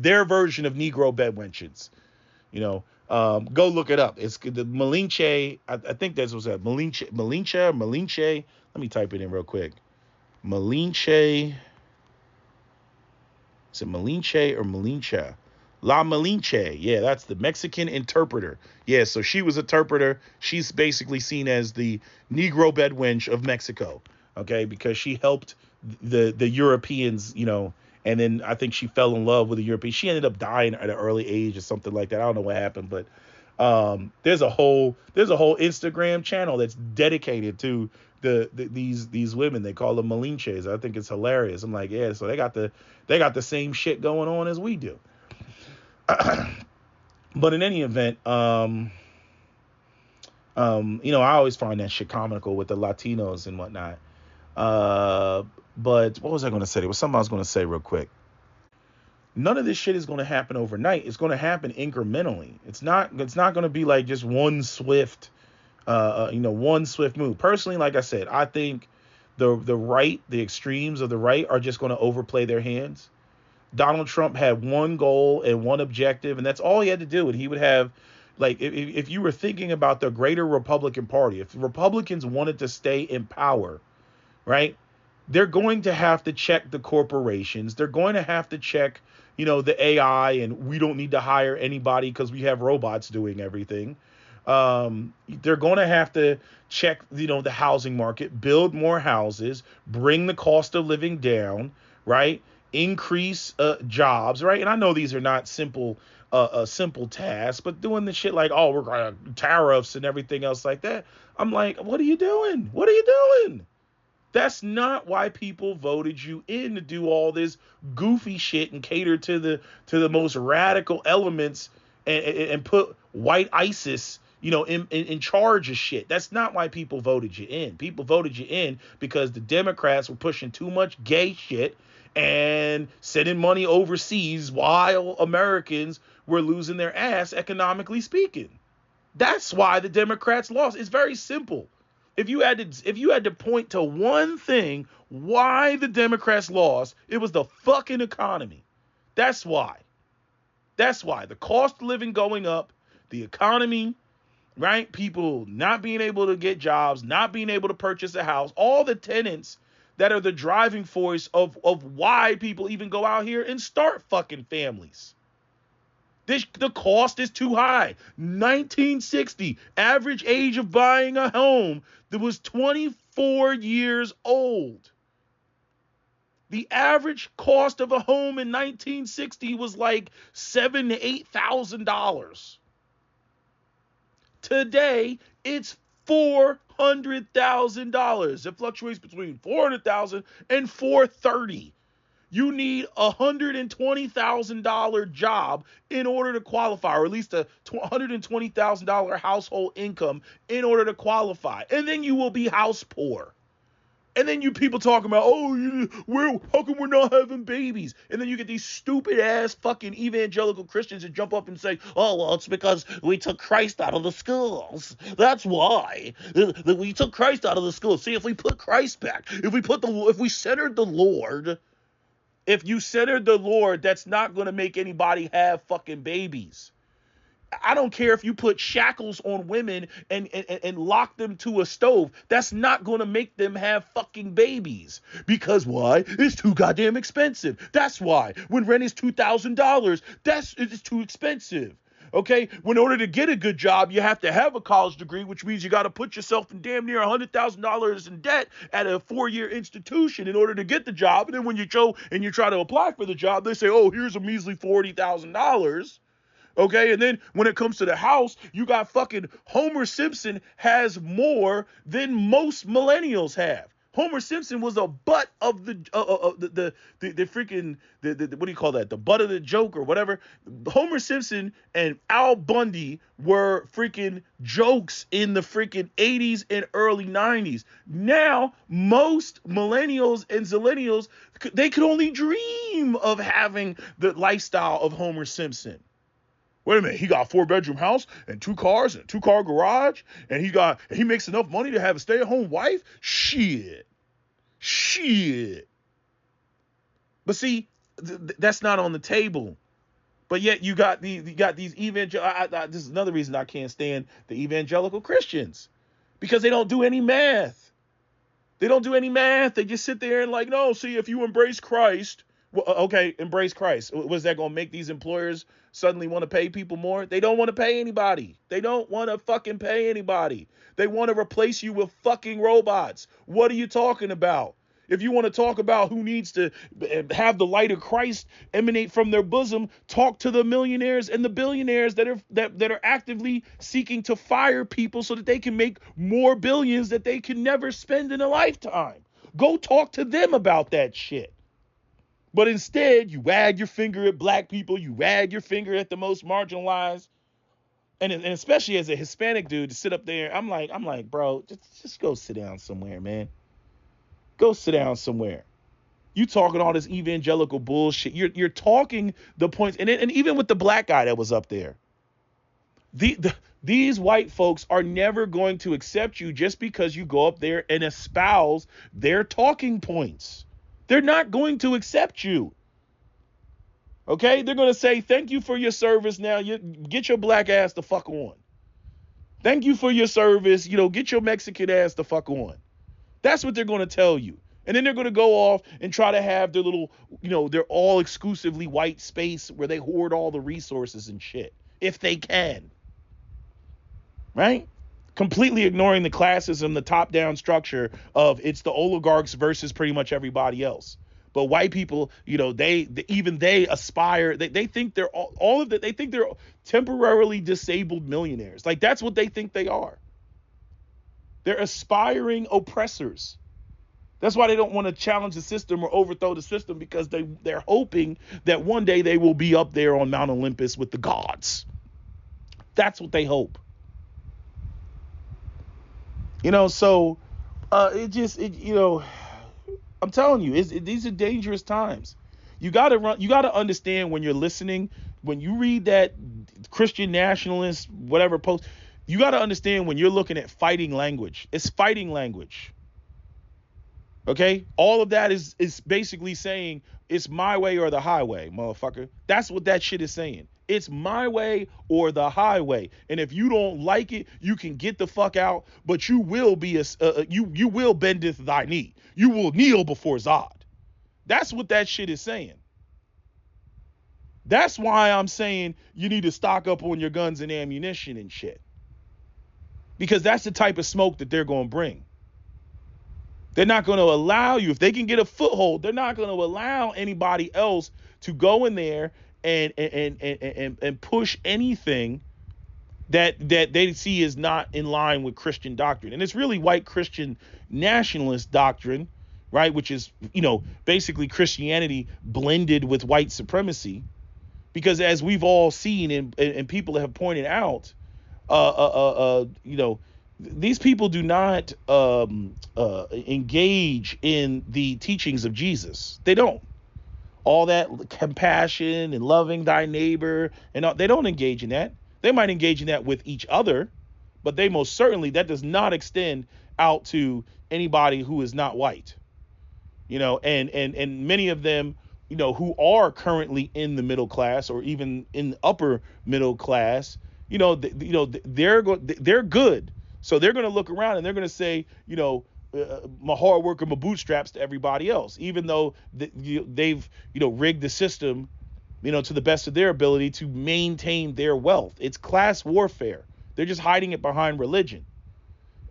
their version of Negro bedwenches. Go look it up. It's the Malinche. I think that's what's that. Malinche. Let me type it in real quick. Malinche. Is it Malinche or Malincha? La Malinche. Yeah, that's the Mexican interpreter. Yeah, so she was an interpreter. She's basically seen as the Negro bedwench of Mexico. Okay, because she helped the Europeans, and then I think she fell in love with the European. She ended up dying at an early age or something like that. I don't know what happened, but there's a whole Instagram channel that's dedicated to these women. They call them Malinches. I think it's hilarious. I'm like, yeah, so they got the same shit going on as we do. But in any event, I always find that shit comical with the Latinos and whatnot. But what was I going to say? There was something I was going to say real quick. None of this shit is going to happen overnight. It's going to happen incrementally. It's not going to be like just one swift move. Personally, like I said, I think the right, the extremes of the right are just going to overplay their hands. Donald Trump had one goal and one objective, and that's all he had to do. And he would have, like, if you were thinking about the greater Republican Party, if Republicans wanted to stay in power, right, they're going to have to check the corporations. They're going to have to check, the AI, and we don't need to hire anybody because we have robots doing everything. They're going to have to check, the housing market, build more houses, bring the cost of living down, right? Increase jobs, right? And I know these are not simple tasks, but doing the shit like, oh, we're going to tariffs and everything else like that. I'm like, what are you doing? What are you doing? That's not why people voted you in, to do all this goofy shit and cater to the most radical elements, and put white ISIS, in charge of shit. That's not why people voted you in. People voted you in because the Democrats were pushing too much gay shit and sending money overseas while Americans were losing their ass, economically speaking. That's why the Democrats lost. It's very simple. If you had to point to one thing why the Democrats lost, it was the fucking economy. That's why. That's why. The cost of living going up, the economy, right? People not being able to get jobs, not being able to purchase a house, all the tenants that are the driving force of why people even go out here and start fucking families. The cost is too high. 1960, average age of buying a home that was 24 years old. The average cost of a home in 1960 was like $7,000 to $8,000. Today, it's $400,000. It fluctuates between $400,000 and $430,000. You need a $120,000 job in order to qualify, or at least a $120,000 household income in order to qualify. And then you will be house poor. And then you people talking about, how come we're not having babies? And then you get these stupid ass fucking evangelical Christians that jump up and say, oh, well, it's because we took Christ out of the schools. That's why. We took Christ out of the schools. See, if we put Christ back, if we centered the Lord, if you centered the Lord, that's not going to make anybody have fucking babies. I don't care if you put shackles on women and lock them to a stove. That's not going to make them have fucking babies. Because why? It's too goddamn expensive. That's why. When rent is $2,000, it's too expensive. Okay, in order to get a good job, you have to have a college degree, which means you got to put yourself in damn near $100,000 in debt at a 4-year institution in order to get the job. And then when you go and you try to apply for the job, they say, oh, here's a measly $40,000. Okay, and then when it comes to the house, you got fucking Homer Simpson has more than most millennials have. Homer Simpson was a butt of the freaking what do you call that? The butt of the joke or whatever. Homer Simpson and Al Bundy were freaking jokes in the freaking 80s and early 90s. Now, most millennials and zillennials, they could only dream of having the lifestyle of Homer Simpson. Wait a minute, he got a 4-bedroom house and 2 cars and a 2-car garage, and he makes enough money to have a stay-at-home wife? Shit. But see, that's not on the table. But yet you got these evangelical. This is another reason I can't stand the evangelical Christians, because they don't do any math. They just sit there and like, no, see, if you embrace Christ, well, okay, embrace Christ. Was that going to make these employers suddenly want to pay people more? They don't want to pay anybody. They don't want to fucking pay anybody. They want to replace you with fucking robots. What are you talking about? If you want to talk about who needs to have the light of Christ emanate from their bosom, talk to the millionaires and the billionaires that are actively seeking to fire people so that they can make more billions that they can never spend in a lifetime. Go talk to them about that shit. But instead, you wag your finger at black people. You wag your finger at the most marginalized. And especially as a Hispanic dude to sit up there, I'm like, bro, just go sit down somewhere, man. Go sit down somewhere. You talking all this evangelical bullshit. You're talking the points. And even with the black guy that was up there, these white folks are never going to accept you just because you go up there and espouse their talking points. They're not going to accept you. Okay? They're going to say, thank you for your service. Now, get your black ass the fuck on. Thank you for your service. Get your Mexican ass the fuck on. That's what they're going to tell you. And then they're going to go off and try to have their little, their all exclusively white space where they hoard all the resources and shit. If they can. right? Completely ignoring the classism, the top-down structure of it's the oligarchs versus pretty much everybody else. But white people, they aspire. They think they're all of that. They think they're temporarily disabled millionaires. Like that's what they think they are. They're aspiring oppressors. That's why they don't want to challenge the system or overthrow the system, because they're hoping that one day they will be up there on Mount Olympus with the gods. That's what they hope. So I'm telling you, these are dangerous times. You got to understand when you're listening, when you read that Christian nationalist, whatever post, you got to understand when you're looking at fighting language, it's fighting language. Okay. All of that is basically saying it's my way or the highway, motherfucker. That's what that shit is saying. It's my way or the highway. And if you don't like it, you can get the fuck out, but you will be you will bendeth thy knee. You will kneel before Zod. That's what that shit is saying. That's why I'm saying you need to stock up on your guns and ammunition and shit. Because that's the type of smoke that they're going to bring. They're not going to allow you, if they can get a foothold, they're not going to allow anybody else to go in there and push anything that they see is not in line with Christian doctrine. And it's really white Christian nationalist doctrine, right? Which is, basically Christianity blended with white supremacy. Because as we've all seen and people have pointed out, these people do not engage in the teachings of Jesus. They don't. All that compassion and loving thy neighbor and all, they don't engage in that. They might engage in that with each other, but they most certainly, that does not extend out to anybody who is not white. And many of them, who are currently in the middle class or even in the upper middle class, they're good. So they're going to look around and they're going to say, my hard work and my bootstraps to everybody else, even though they've, rigged the system, to the best of their ability to maintain their wealth. It's class warfare. They're just hiding it behind religion.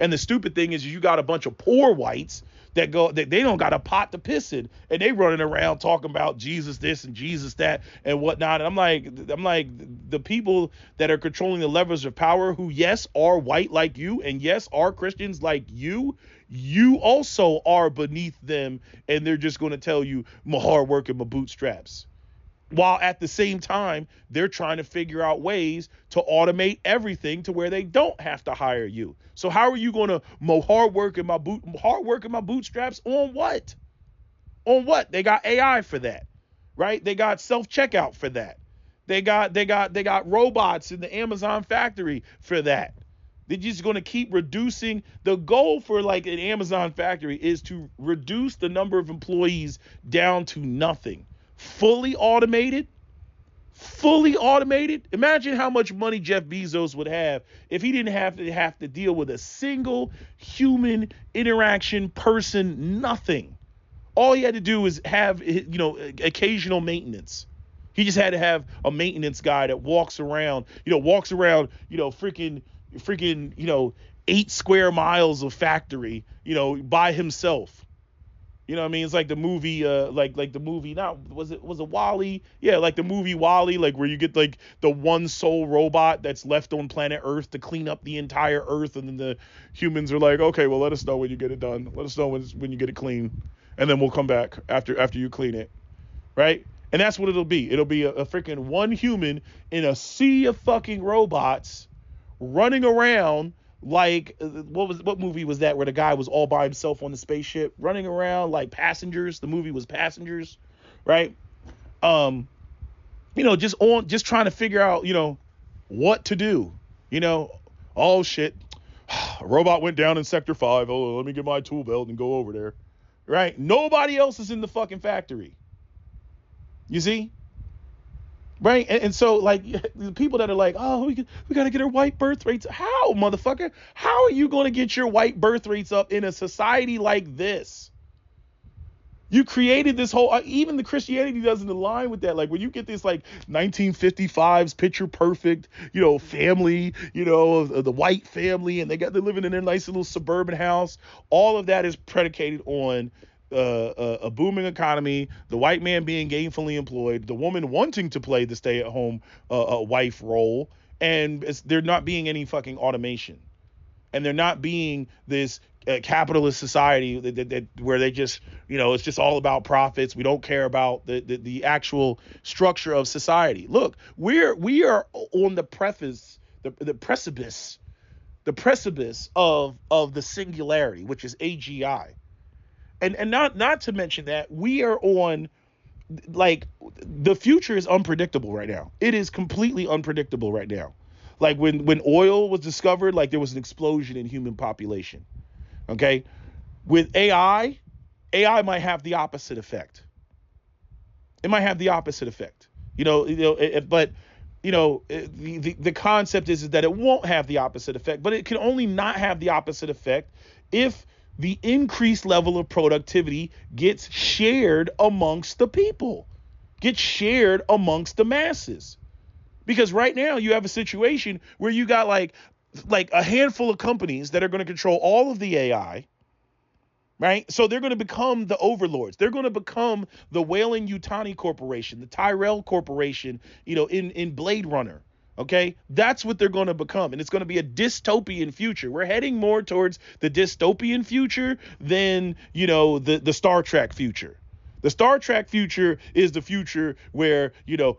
And the stupid thing is you got a bunch of poor whites that they don't got a pot to piss in, and they running around talking about Jesus this and Jesus that and whatnot. And I'm like the people that are controlling the levers of power, who yes are white like you and yes are Christians like you also are beneath them, and they're just going to tell you my hard work and my bootstraps, while at the same time they're trying to figure out ways to automate everything to where they don't have to hire you. So how are you going to hard work in my bootstraps on what? On what? They got AI for that, right? They got self-checkout for that. They got robots in the Amazon factory for that. They're just going to keep reducing. The goal for like an Amazon factory is to reduce the number of employees down to nothing. Fully automated. Imagine how much money Jeff Bezos would have if he didn't have to deal with a single human interaction person, nothing. All he had to do is have, occasional maintenance. He just had to have a maintenance guy that walks around, freaking, 8 square miles of factory, by himself. You know what I mean? It's like the movie, like the movie. Now, was it WALL-E? Yeah, like the movie WALL-E, like where you get like the one sole robot that's left on planet Earth to clean up the entire Earth, and then the humans are like, okay, well, let us know when you get it done. Let us know when you get it clean, and then we'll come back after you clean it, right? And that's what it'll be. It'll be a freaking one human in a sea of fucking robots running around. Like, what movie was that where the guy was all by himself on the spaceship running around like Passengers? The movie was Passengers, right? Just trying to figure out, what to do. Oh shit, a robot went down in Sector 5. Oh, let me get my tool belt and go over there, right? Nobody else is in the fucking factory. You see? Right. And so like the people that are like, oh, we got to get our white birth rates. How, motherfucker? How are you going to get your white birth rates up in a society like this? You created this whole, even the Christianity doesn't align with that. Like when you get this like 1955s picture perfect, family, of the white family, and they're living in their nice little suburban house. All of that is predicated on a booming economy, the white man being gainfully employed, the woman wanting to play the stay-at-home wife role, and there not being any fucking automation, and there not being this capitalist society that where they just, it's just all about profits. We don't care about the actual structure of society. Look, we are on the precipice of the singularity, which is AGI. And not to mention that we are on, like, the future is unpredictable right now. It is completely unpredictable right now. Like when oil was discovered, like there was an explosion in human population. Okay. With AI might have the opposite effect. It might have the opposite effect, but the concept is that it won't have the opposite effect, but it can only not have the opposite effect if the increased level of productivity gets shared amongst the people, gets shared amongst the masses. Because right now you have a situation where you got like a handful of companies that are going to control all of the AI, right? So they're going to become the overlords. They're going to become the Weyland-Yutani Corporation, the Tyrell Corporation, in Blade Runner. Okay, that's what they're going to become. And it's going to be a dystopian future. We're heading more towards the dystopian future than, the Star Trek future. The Star Trek future is the future where,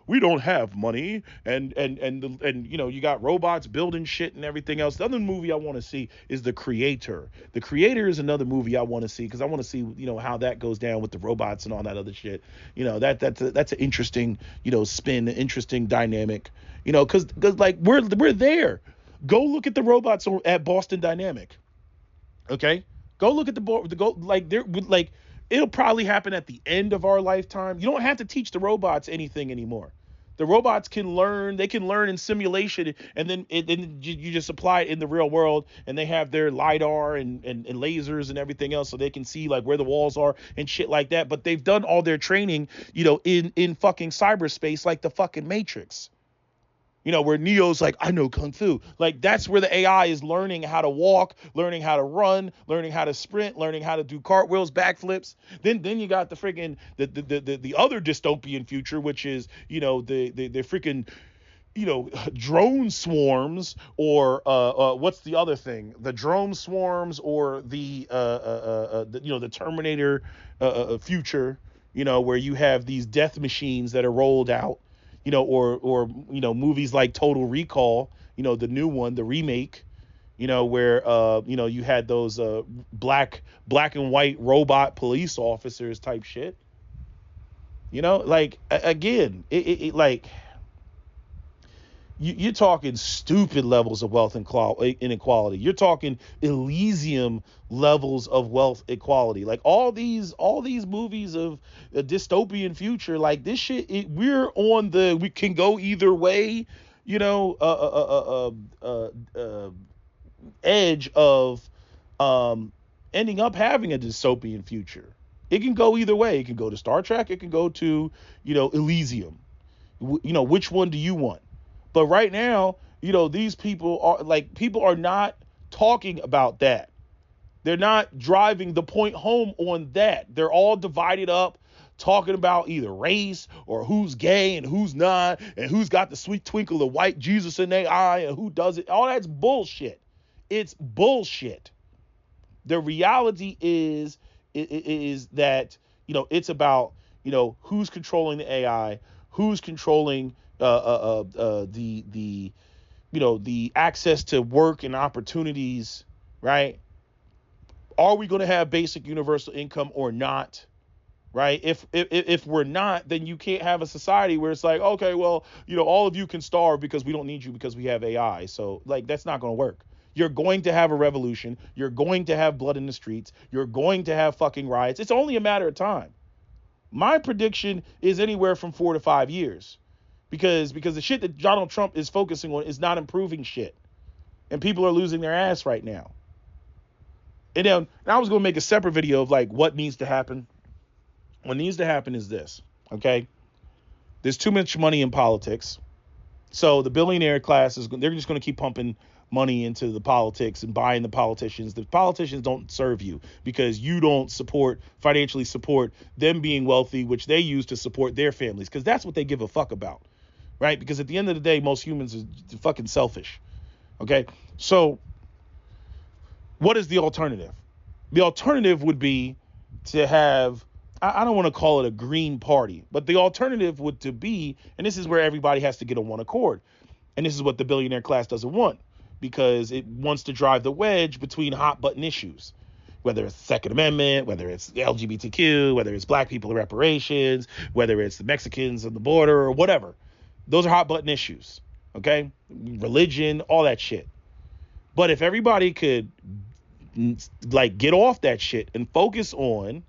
we don't have money and you got robots building shit and everything else. The other movie I want to see is The Creator. The Creator is another movie I want to see because I want to see, how that goes down with the robots and all that other shit. That's an interesting, spin, interesting dynamic, because like we're there. Go look at the robots at Boston Dynamic. Okay, go look at it'll probably happen at the end of our lifetime. You don't have to teach the robots anything anymore. The robots can learn. They can learn in simulation, and then you just apply it in the real world, and they have their LiDAR and lasers and everything else, so they can see like where the walls are and shit like that. But they've done all their training, in fucking cyberspace, like the fucking Matrix. Where Neo's like, I know Kung Fu. Like, that's where the AI is learning how to walk, learning how to run, learning how to sprint, learning how to do cartwheels, backflips. Then you got the freaking, the other dystopian future, which is, the freaking, drone swarms, or what's the other thing? The drone swarms, or the Terminator future, where you have these death machines that are rolled out. Or movies like Total Recall, the new one, the remake, where, you had those black and white robot police officers type shit. Again, you're talking stupid levels of wealth inequality. You're talking Elysium levels of wealth equality. Like all these movies of a dystopian future, like this shit, we can go either way, edge of ending up having a dystopian future. It can go either way. It can go to Star Trek. It can go to, Elysium. Which one do you want? But right now, these people are not talking about that. They're not driving the point home on that. They're all divided up, talking about either race or who's gay and who's not, and who's got the sweet twinkle of white Jesus in their eye and who does it. All that's bullshit. It's bullshit. The reality is that, it's about, who's controlling the AI, who's controlling the access to work and opportunities, right? Are we going to have basic universal income or not? Right? If we're not, then you can't have a society where it's like, okay, well, all of you can starve because we don't need you because we have AI. So like, that's not going to work. You're going to have a revolution. You're going to have blood in the streets. You're going to have fucking riots. It's only a matter of time. My prediction is anywhere from 4 to 5 years. Because the shit that Donald Trump is focusing on is not improving shit. And people are losing their ass right now. And then I was going to make a separate video of like what needs to happen. What needs to happen is this, okay? There's too much money in politics. So the billionaire class they're just going to keep pumping money into the politics and buying the politicians. The politicians don't serve you because you don't financially support them being wealthy, which they use to support their families, because that's what they give a fuck about, right? Because at the end of the day, most humans are fucking selfish, okay? So what is the alternative? The alternative would be to have, I don't want to call it a green party, but the alternative would to be, and this is where everybody has to get on one accord, and this is what the billionaire class doesn't want, because it wants to drive the wedge between hot button issues, whether it's the Second Amendment, whether it's LGBTQ, whether it's black people reparations, whether it's the Mexicans on the border or whatever. Those are hot button issues, okay? Religion, all that shit. But if everybody could like get off that shit and focus on,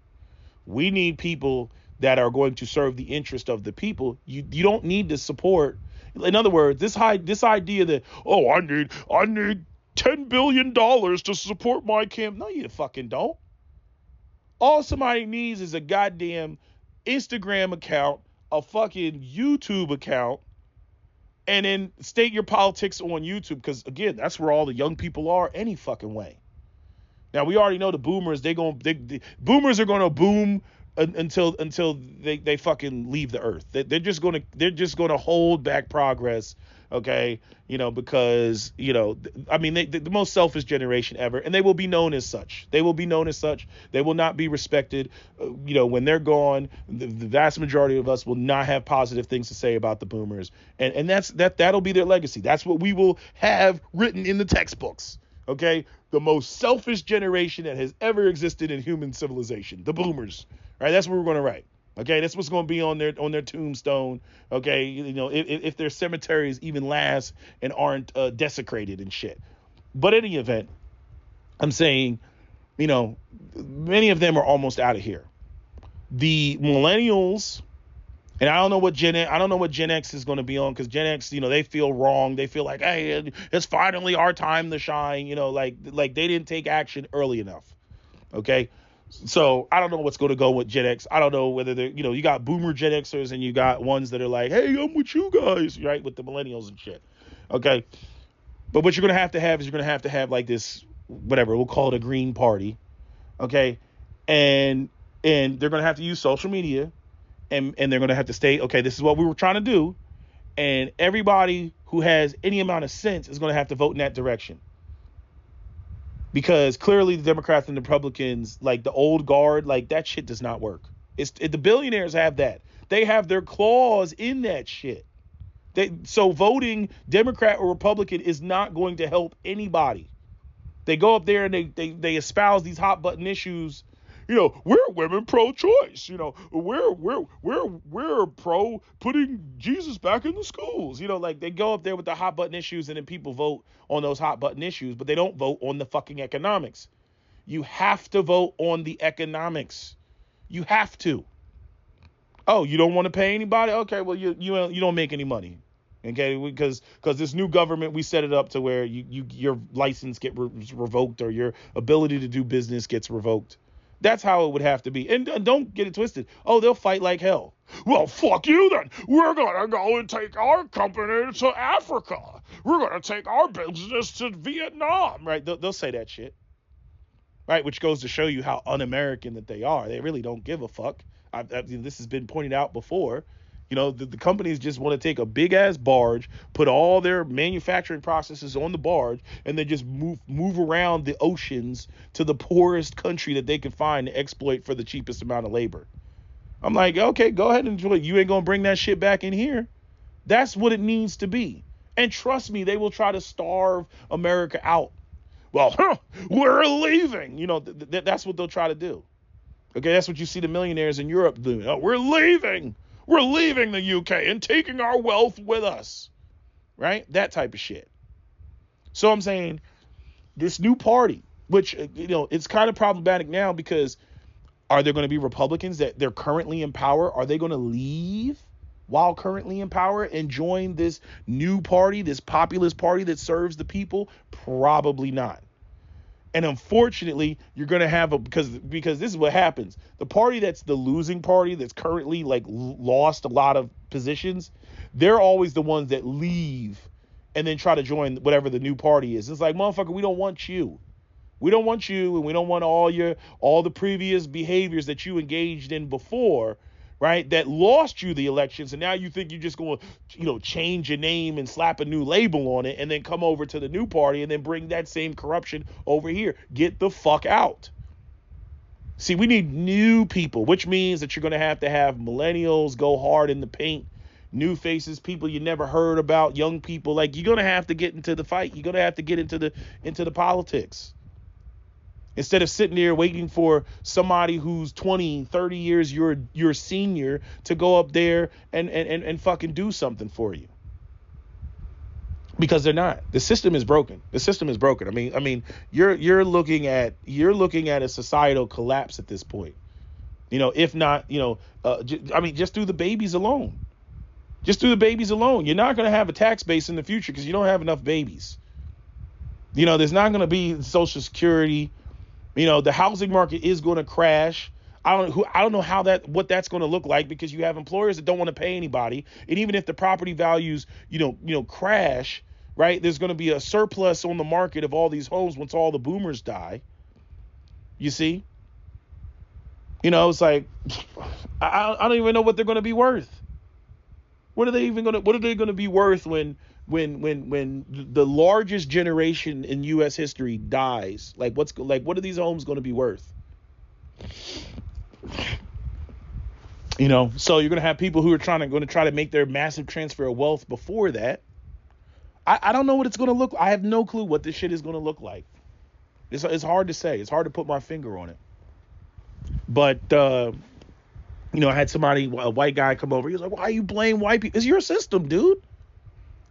we need people that are going to serve the interest of the people. You don't need to support. In other words, this idea that, oh, I need $10 billion to support my camp. No, you fucking don't. All somebody needs is a goddamn Instagram account, a fucking YouTube account, and then state your politics on YouTube. Because again, that's where all the young people are any fucking way. Now we already know the boomers. Boomers are gonna boom until they fucking leave the earth. They're just gonna hold back progress, okay? Because I mean, the most selfish generation ever, and they will be known as such. They will not be respected. When they're gone, the vast majority of us will not have positive things to say about the boomers, and that'll be their legacy. That's what we will have written in the textbooks. Okay, the most selfish generation that has ever existed in human civilization, the boomers. Right, that's what we're going to write. Okay, that's what's going to be on their tombstone. Okay, if their cemeteries even last and aren't desecrated and shit. But in any event, I'm saying, many of them are almost out of here. The millennials. And I don't know what Gen X is going to be on, because Gen X, they feel wrong. They feel like, hey, it's finally our time to shine. Like they didn't take action early enough. Okay, so I don't know what's going to go with Gen X. I don't know whether they're, you got boomer Gen Xers and you got ones that are like, hey, I'm with you guys, right, with the millennials and shit. Okay, but what you're going to have is you're going to have like this, whatever, we'll call it a green party. Okay, and they're going to have to use social media. And they're going to have to state, okay, this is what we were trying to do. And everybody who has any amount of sense is going to have to vote in that direction. Because clearly the Democrats and the Republicans, like the old guard, like that shit does not work. The billionaires have that. They have their claws in that shit. So voting Democrat or Republican is not going to help anybody. They go up there and they espouse these hot button issues. We're women pro-choice. We're pro putting Jesus back in the schools. Like they go up there with the hot button issues, and then people vote on those hot button issues, but they don't vote on the fucking economics. You have to vote on the economics. You have to. Oh, you don't want to pay anybody? Okay, well you don't make any money. Okay, because this new government, we set it up to where your license gets revoked, or your ability to do business gets revoked. That's how it would have to be. And don't get it twisted. Oh, they'll fight like hell. Well, fuck you then. We're going to go and take our company to Africa. We're going to take our business to Vietnam. Right? They'll say that shit. Right? Which goes to show you how un-American that they are. They really don't give a fuck. This has been pointed out before. The companies just want to take a big ass barge, put all their manufacturing processes on the barge, and then just move around the oceans to the poorest country that they can find to exploit for the cheapest amount of labor. I'm like, okay, go ahead and enjoy it. You ain't gonna bring that shit back in here. That's what it needs to be. And trust me, they will try to starve America out. Well, we're leaving. That's what they'll try to do. Okay, that's what you see the millionaires in Europe doing. Oh, we're leaving. We're leaving the UK and taking our wealth with us, right? That type of shit. So I'm saying this new party, which, it's kind of problematic now, because are there going to be Republicans that they're currently in power? Are they going to leave while currently in power and join this new party, this populist party that serves the people? Probably not. And unfortunately, you're going to have because this is what happens. The party that's the losing party, that's currently like lost a lot of positions, they're always the ones that leave and then try to join whatever the new party is. It's like, motherfucker, we don't want you. We don't want you, and we don't want all the previous behaviors that you engaged in before, right? That lost you the elections, and now you think you're just going to, change your name and slap a new label on it, and then come over to the new party and then bring that same corruption over here. Get the fuck out. See, we need new people, which means that you're going to have millennials go hard in the paint, new faces, people you never heard about, young people. Like, you're going to have to get into the fight. You're going to have to get into the politics. Instead of sitting there waiting for somebody who's 20, 30 years your senior to go up there and fucking do something for you. Because they're not. The system is broken. The system is broken. I mean, you're looking at a societal collapse at this point. If not, just through the babies alone. Just through the babies alone. You're not going to have a tax base in the future because you don't have enough babies. There's not going to be Social Security. The housing market is going to crash. I don't know what that's going to look like, because you have employers that don't want to pay anybody. And even if the property values, crash, right, there's going to be a surplus on the market of all these homes once all the boomers die. You see? It's like, I don't even know what they're going to be worth. What are they going to be worth when the largest generation in U.S. history dies? What are these homes going to be worth? So you're going to have people who are going to try to make their massive transfer of wealth before that. I don't know what it's going to look like. I have no clue what this shit is going to look like. It's hard to say. It's hard to put my finger on it. But I had a white guy come over. He was like, "Why you blame white people? It's your system, dude.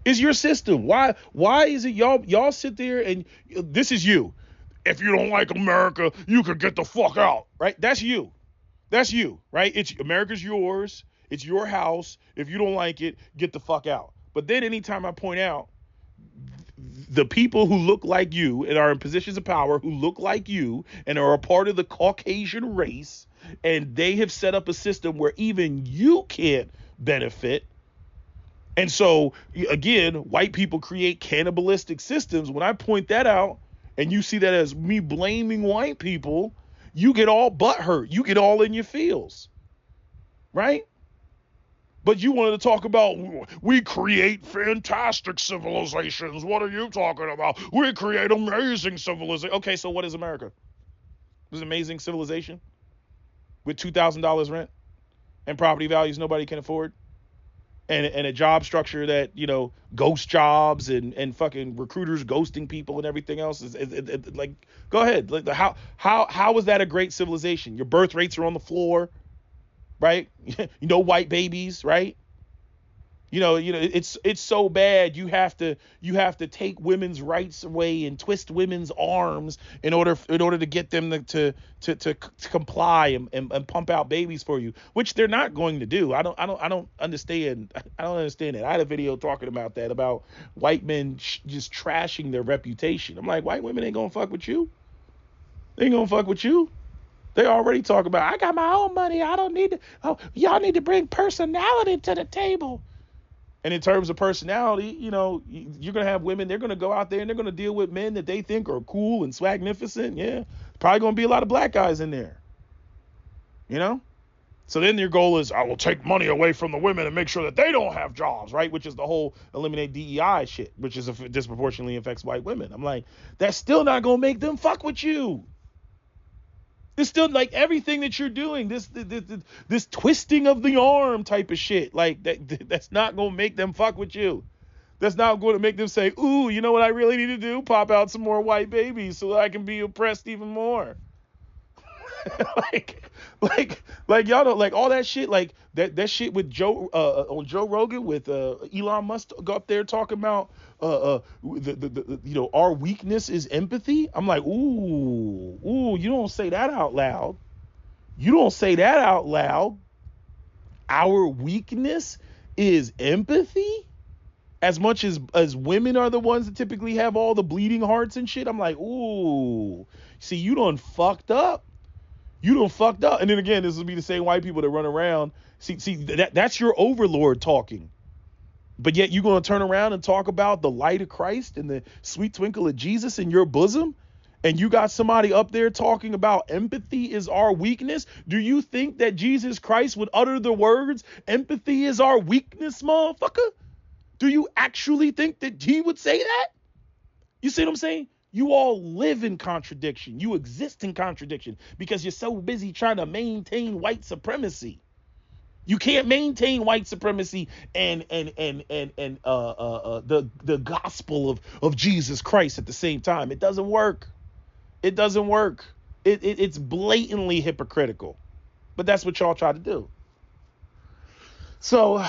It's your system. Why is it y'all sit there and this is you? If you don't like America, you can get the fuck out, right? That's you, right? It's America's yours. It's your house. If you don't like it, get the fuck out." But then anytime I point out the people who look like you and are in positions of power, who look like you and are a part of the Caucasian race, and they have set up a system where even you can't benefit. And so, again, white people create cannibalistic systems. When I point that out and you see that as me blaming white people, you get all butthurt. You get all in your feels, right? But you wanted to talk about, we create fantastic civilizations. What are you talking about? We create amazing civilization. Okay, so what is America? It was an amazing civilization with $2,000 rent and property values nobody can afford, and a job structure that, ghost jobs and fucking recruiters ghosting people and everything else. Is like, go ahead. Like, how is that a great civilization? Your birth rates are on the floor, right? White babies, right? It's so bad. You have to take women's rights away and twist women's arms in order to get them to comply and pump out babies for you, which they're not going to do. I don't understand. I don't understand it. I had a video talking about that, about white men just trashing their reputation. I'm like, white women ain't gonna fuck with you. They ain't gonna fuck with you. They already talk about, I got my own money. I don't need to. Oh, y'all need to bring personality to the table. And in terms of personality, you're going to have women, they're going to go out there and they're going to deal with men that they think are cool and swagnificent. Yeah. Probably going to be a lot of black guys in there. So then your goal is, I will take money away from the women and make sure that they don't have jobs, right? Which is the whole eliminate DEI shit, which is disproportionately affects white women. I'm like, that's still not going to make them fuck with you. It's still like everything that you're doing, this twisting of the arm type of shit, like that's not going to make them fuck with you. That's not going to make them say, ooh, you know what I really need to do? Pop out some more white babies so that I can be oppressed even more. like y'all don't like all that shit, like that shit with Joe on Joe Rogan with Elon Musk go up there talking about our weakness is empathy. I'm like, ooh, you don't say that out loud. Our weakness is empathy. as much as women are the ones that typically have all the bleeding hearts and shit. I'm like, ooh, see, you done fucked up. You done fucked up. And then again, this will be the same white people that run around. See, that's your overlord talking. But yet you're going to turn around and talk about the light of Christ and the sweet twinkle of Jesus in your bosom. And you got somebody up there talking about empathy is our weakness. Do you think that Jesus Christ would utter the words, empathy is our weakness, motherfucker? Do you actually think that he would say that? You see what I'm saying? You all live in contradiction. You exist in contradiction because you're so busy trying to maintain white supremacy. You can't maintain white supremacy and the gospel of Jesus Christ at the same time. It doesn't work. It doesn't work. It's blatantly hypocritical. But that's what y'all try to do. So,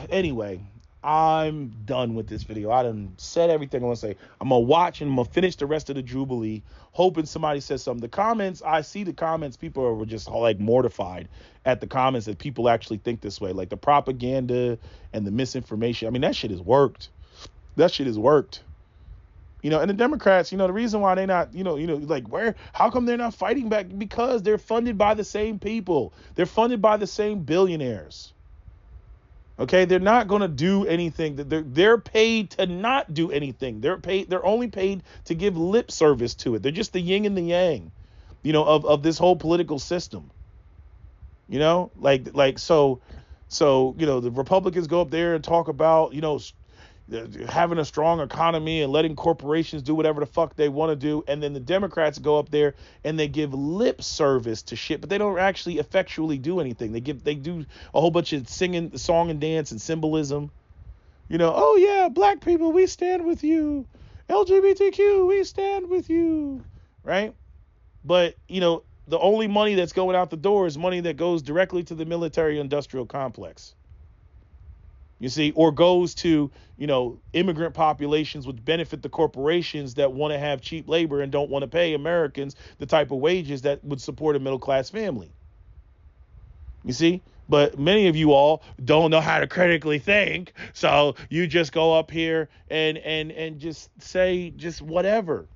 anyway, I'm done with this video. I done said everything I want to say. I'm going to watch and I'm going to finish the rest of the Jubilee, hoping somebody says something. The comments, I see the comments. People are just like mortified at the comments that people actually think this way. Like the propaganda and the misinformation. I mean, that shit has worked. That shit has worked. You know, and the Democrats, you know, the reason why they're not, like how come they're not fighting back? Because they're funded by the same people. They're funded by the same billionaires. Okay, they're not going to do anything. They're paid to not do anything. They're only paid to give lip service to it. They're just the yin and the yang, of this whole political system. So the Republicans go up there and talk about, having a strong economy and letting corporations do whatever the fuck they want to do. And then the Democrats go up there and they give lip service to shit, but they don't actually effectually do anything. They do a whole bunch of singing, song and dance and symbolism. Oh yeah, black people, we stand with you. LGBTQ, we stand with you. Right? But, the only money that's going out the door is money that goes directly to the military industrial complex. You see, or goes to, immigrant populations which benefit the corporations that want to have cheap labor and don't want to pay Americans the type of wages that would support a middle class family. You see, but many of you all don't know how to critically think. So you just go up here and just say just whatever.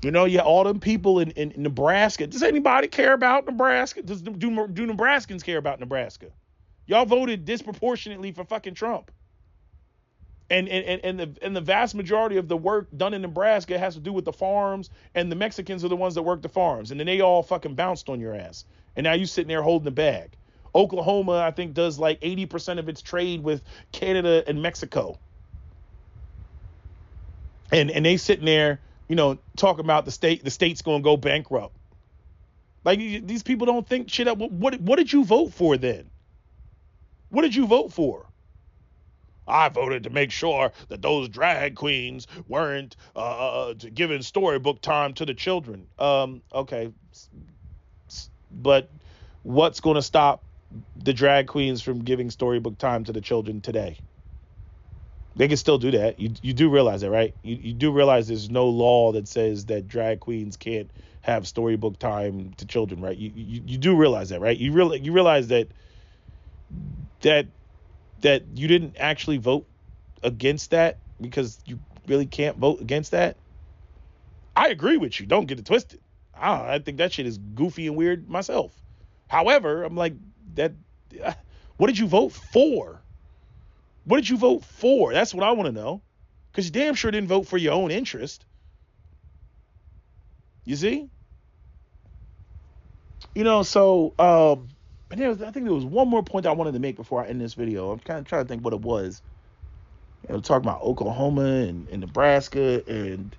All them people in Nebraska. Does anybody care about Nebraska? Do Nebraskans care about Nebraska? Y'all voted disproportionately for fucking Trump. And the vast majority of the work done in Nebraska has to do with the farms, and the Mexicans are the ones that work the farms. And then they all fucking bounced on your ass. And now you sitting there holding the bag. Oklahoma, I think, does like 80% of its trade with Canada and Mexico. And they sitting there, talking about the state's going to go bankrupt. Like, these people don't think shit up. What did you vote for then? What did you vote for? I voted to make sure that those drag queens weren't giving storybook time to the children. Okay. But what's going to stop the drag queens from giving storybook time to the children today? They can still do that. You do realize that, right? You do realize there's no law that says that drag queens can't have storybook time to children, right? You do realize that, right? You realize that you didn't actually vote against that because you really can't vote against that. I agree with you. Don't get it twisted. I think that shit is goofy and weird myself. However, I'm like, what did you vote for? What did you vote for? That's what I want to know. Because you damn sure didn't vote for your own interest. You see? I think there was one more point I wanted to make before I end this video. I'm kind of trying to think what it was. Talking about Oklahoma and Nebraska and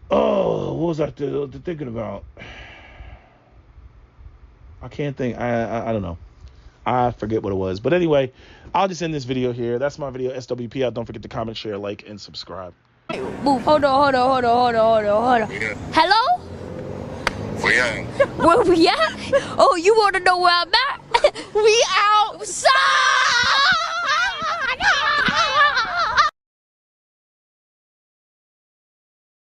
what was I thinking about? I can't think. I don't know. I forget what it was. But anyway, I'll just end this video here. That's my video, SWP out. Don't forget to comment, share, like, and subscribe. Move. Hold on. Yeah. Hello? Where you at? Where we at? Oh, you want to know where I'm at?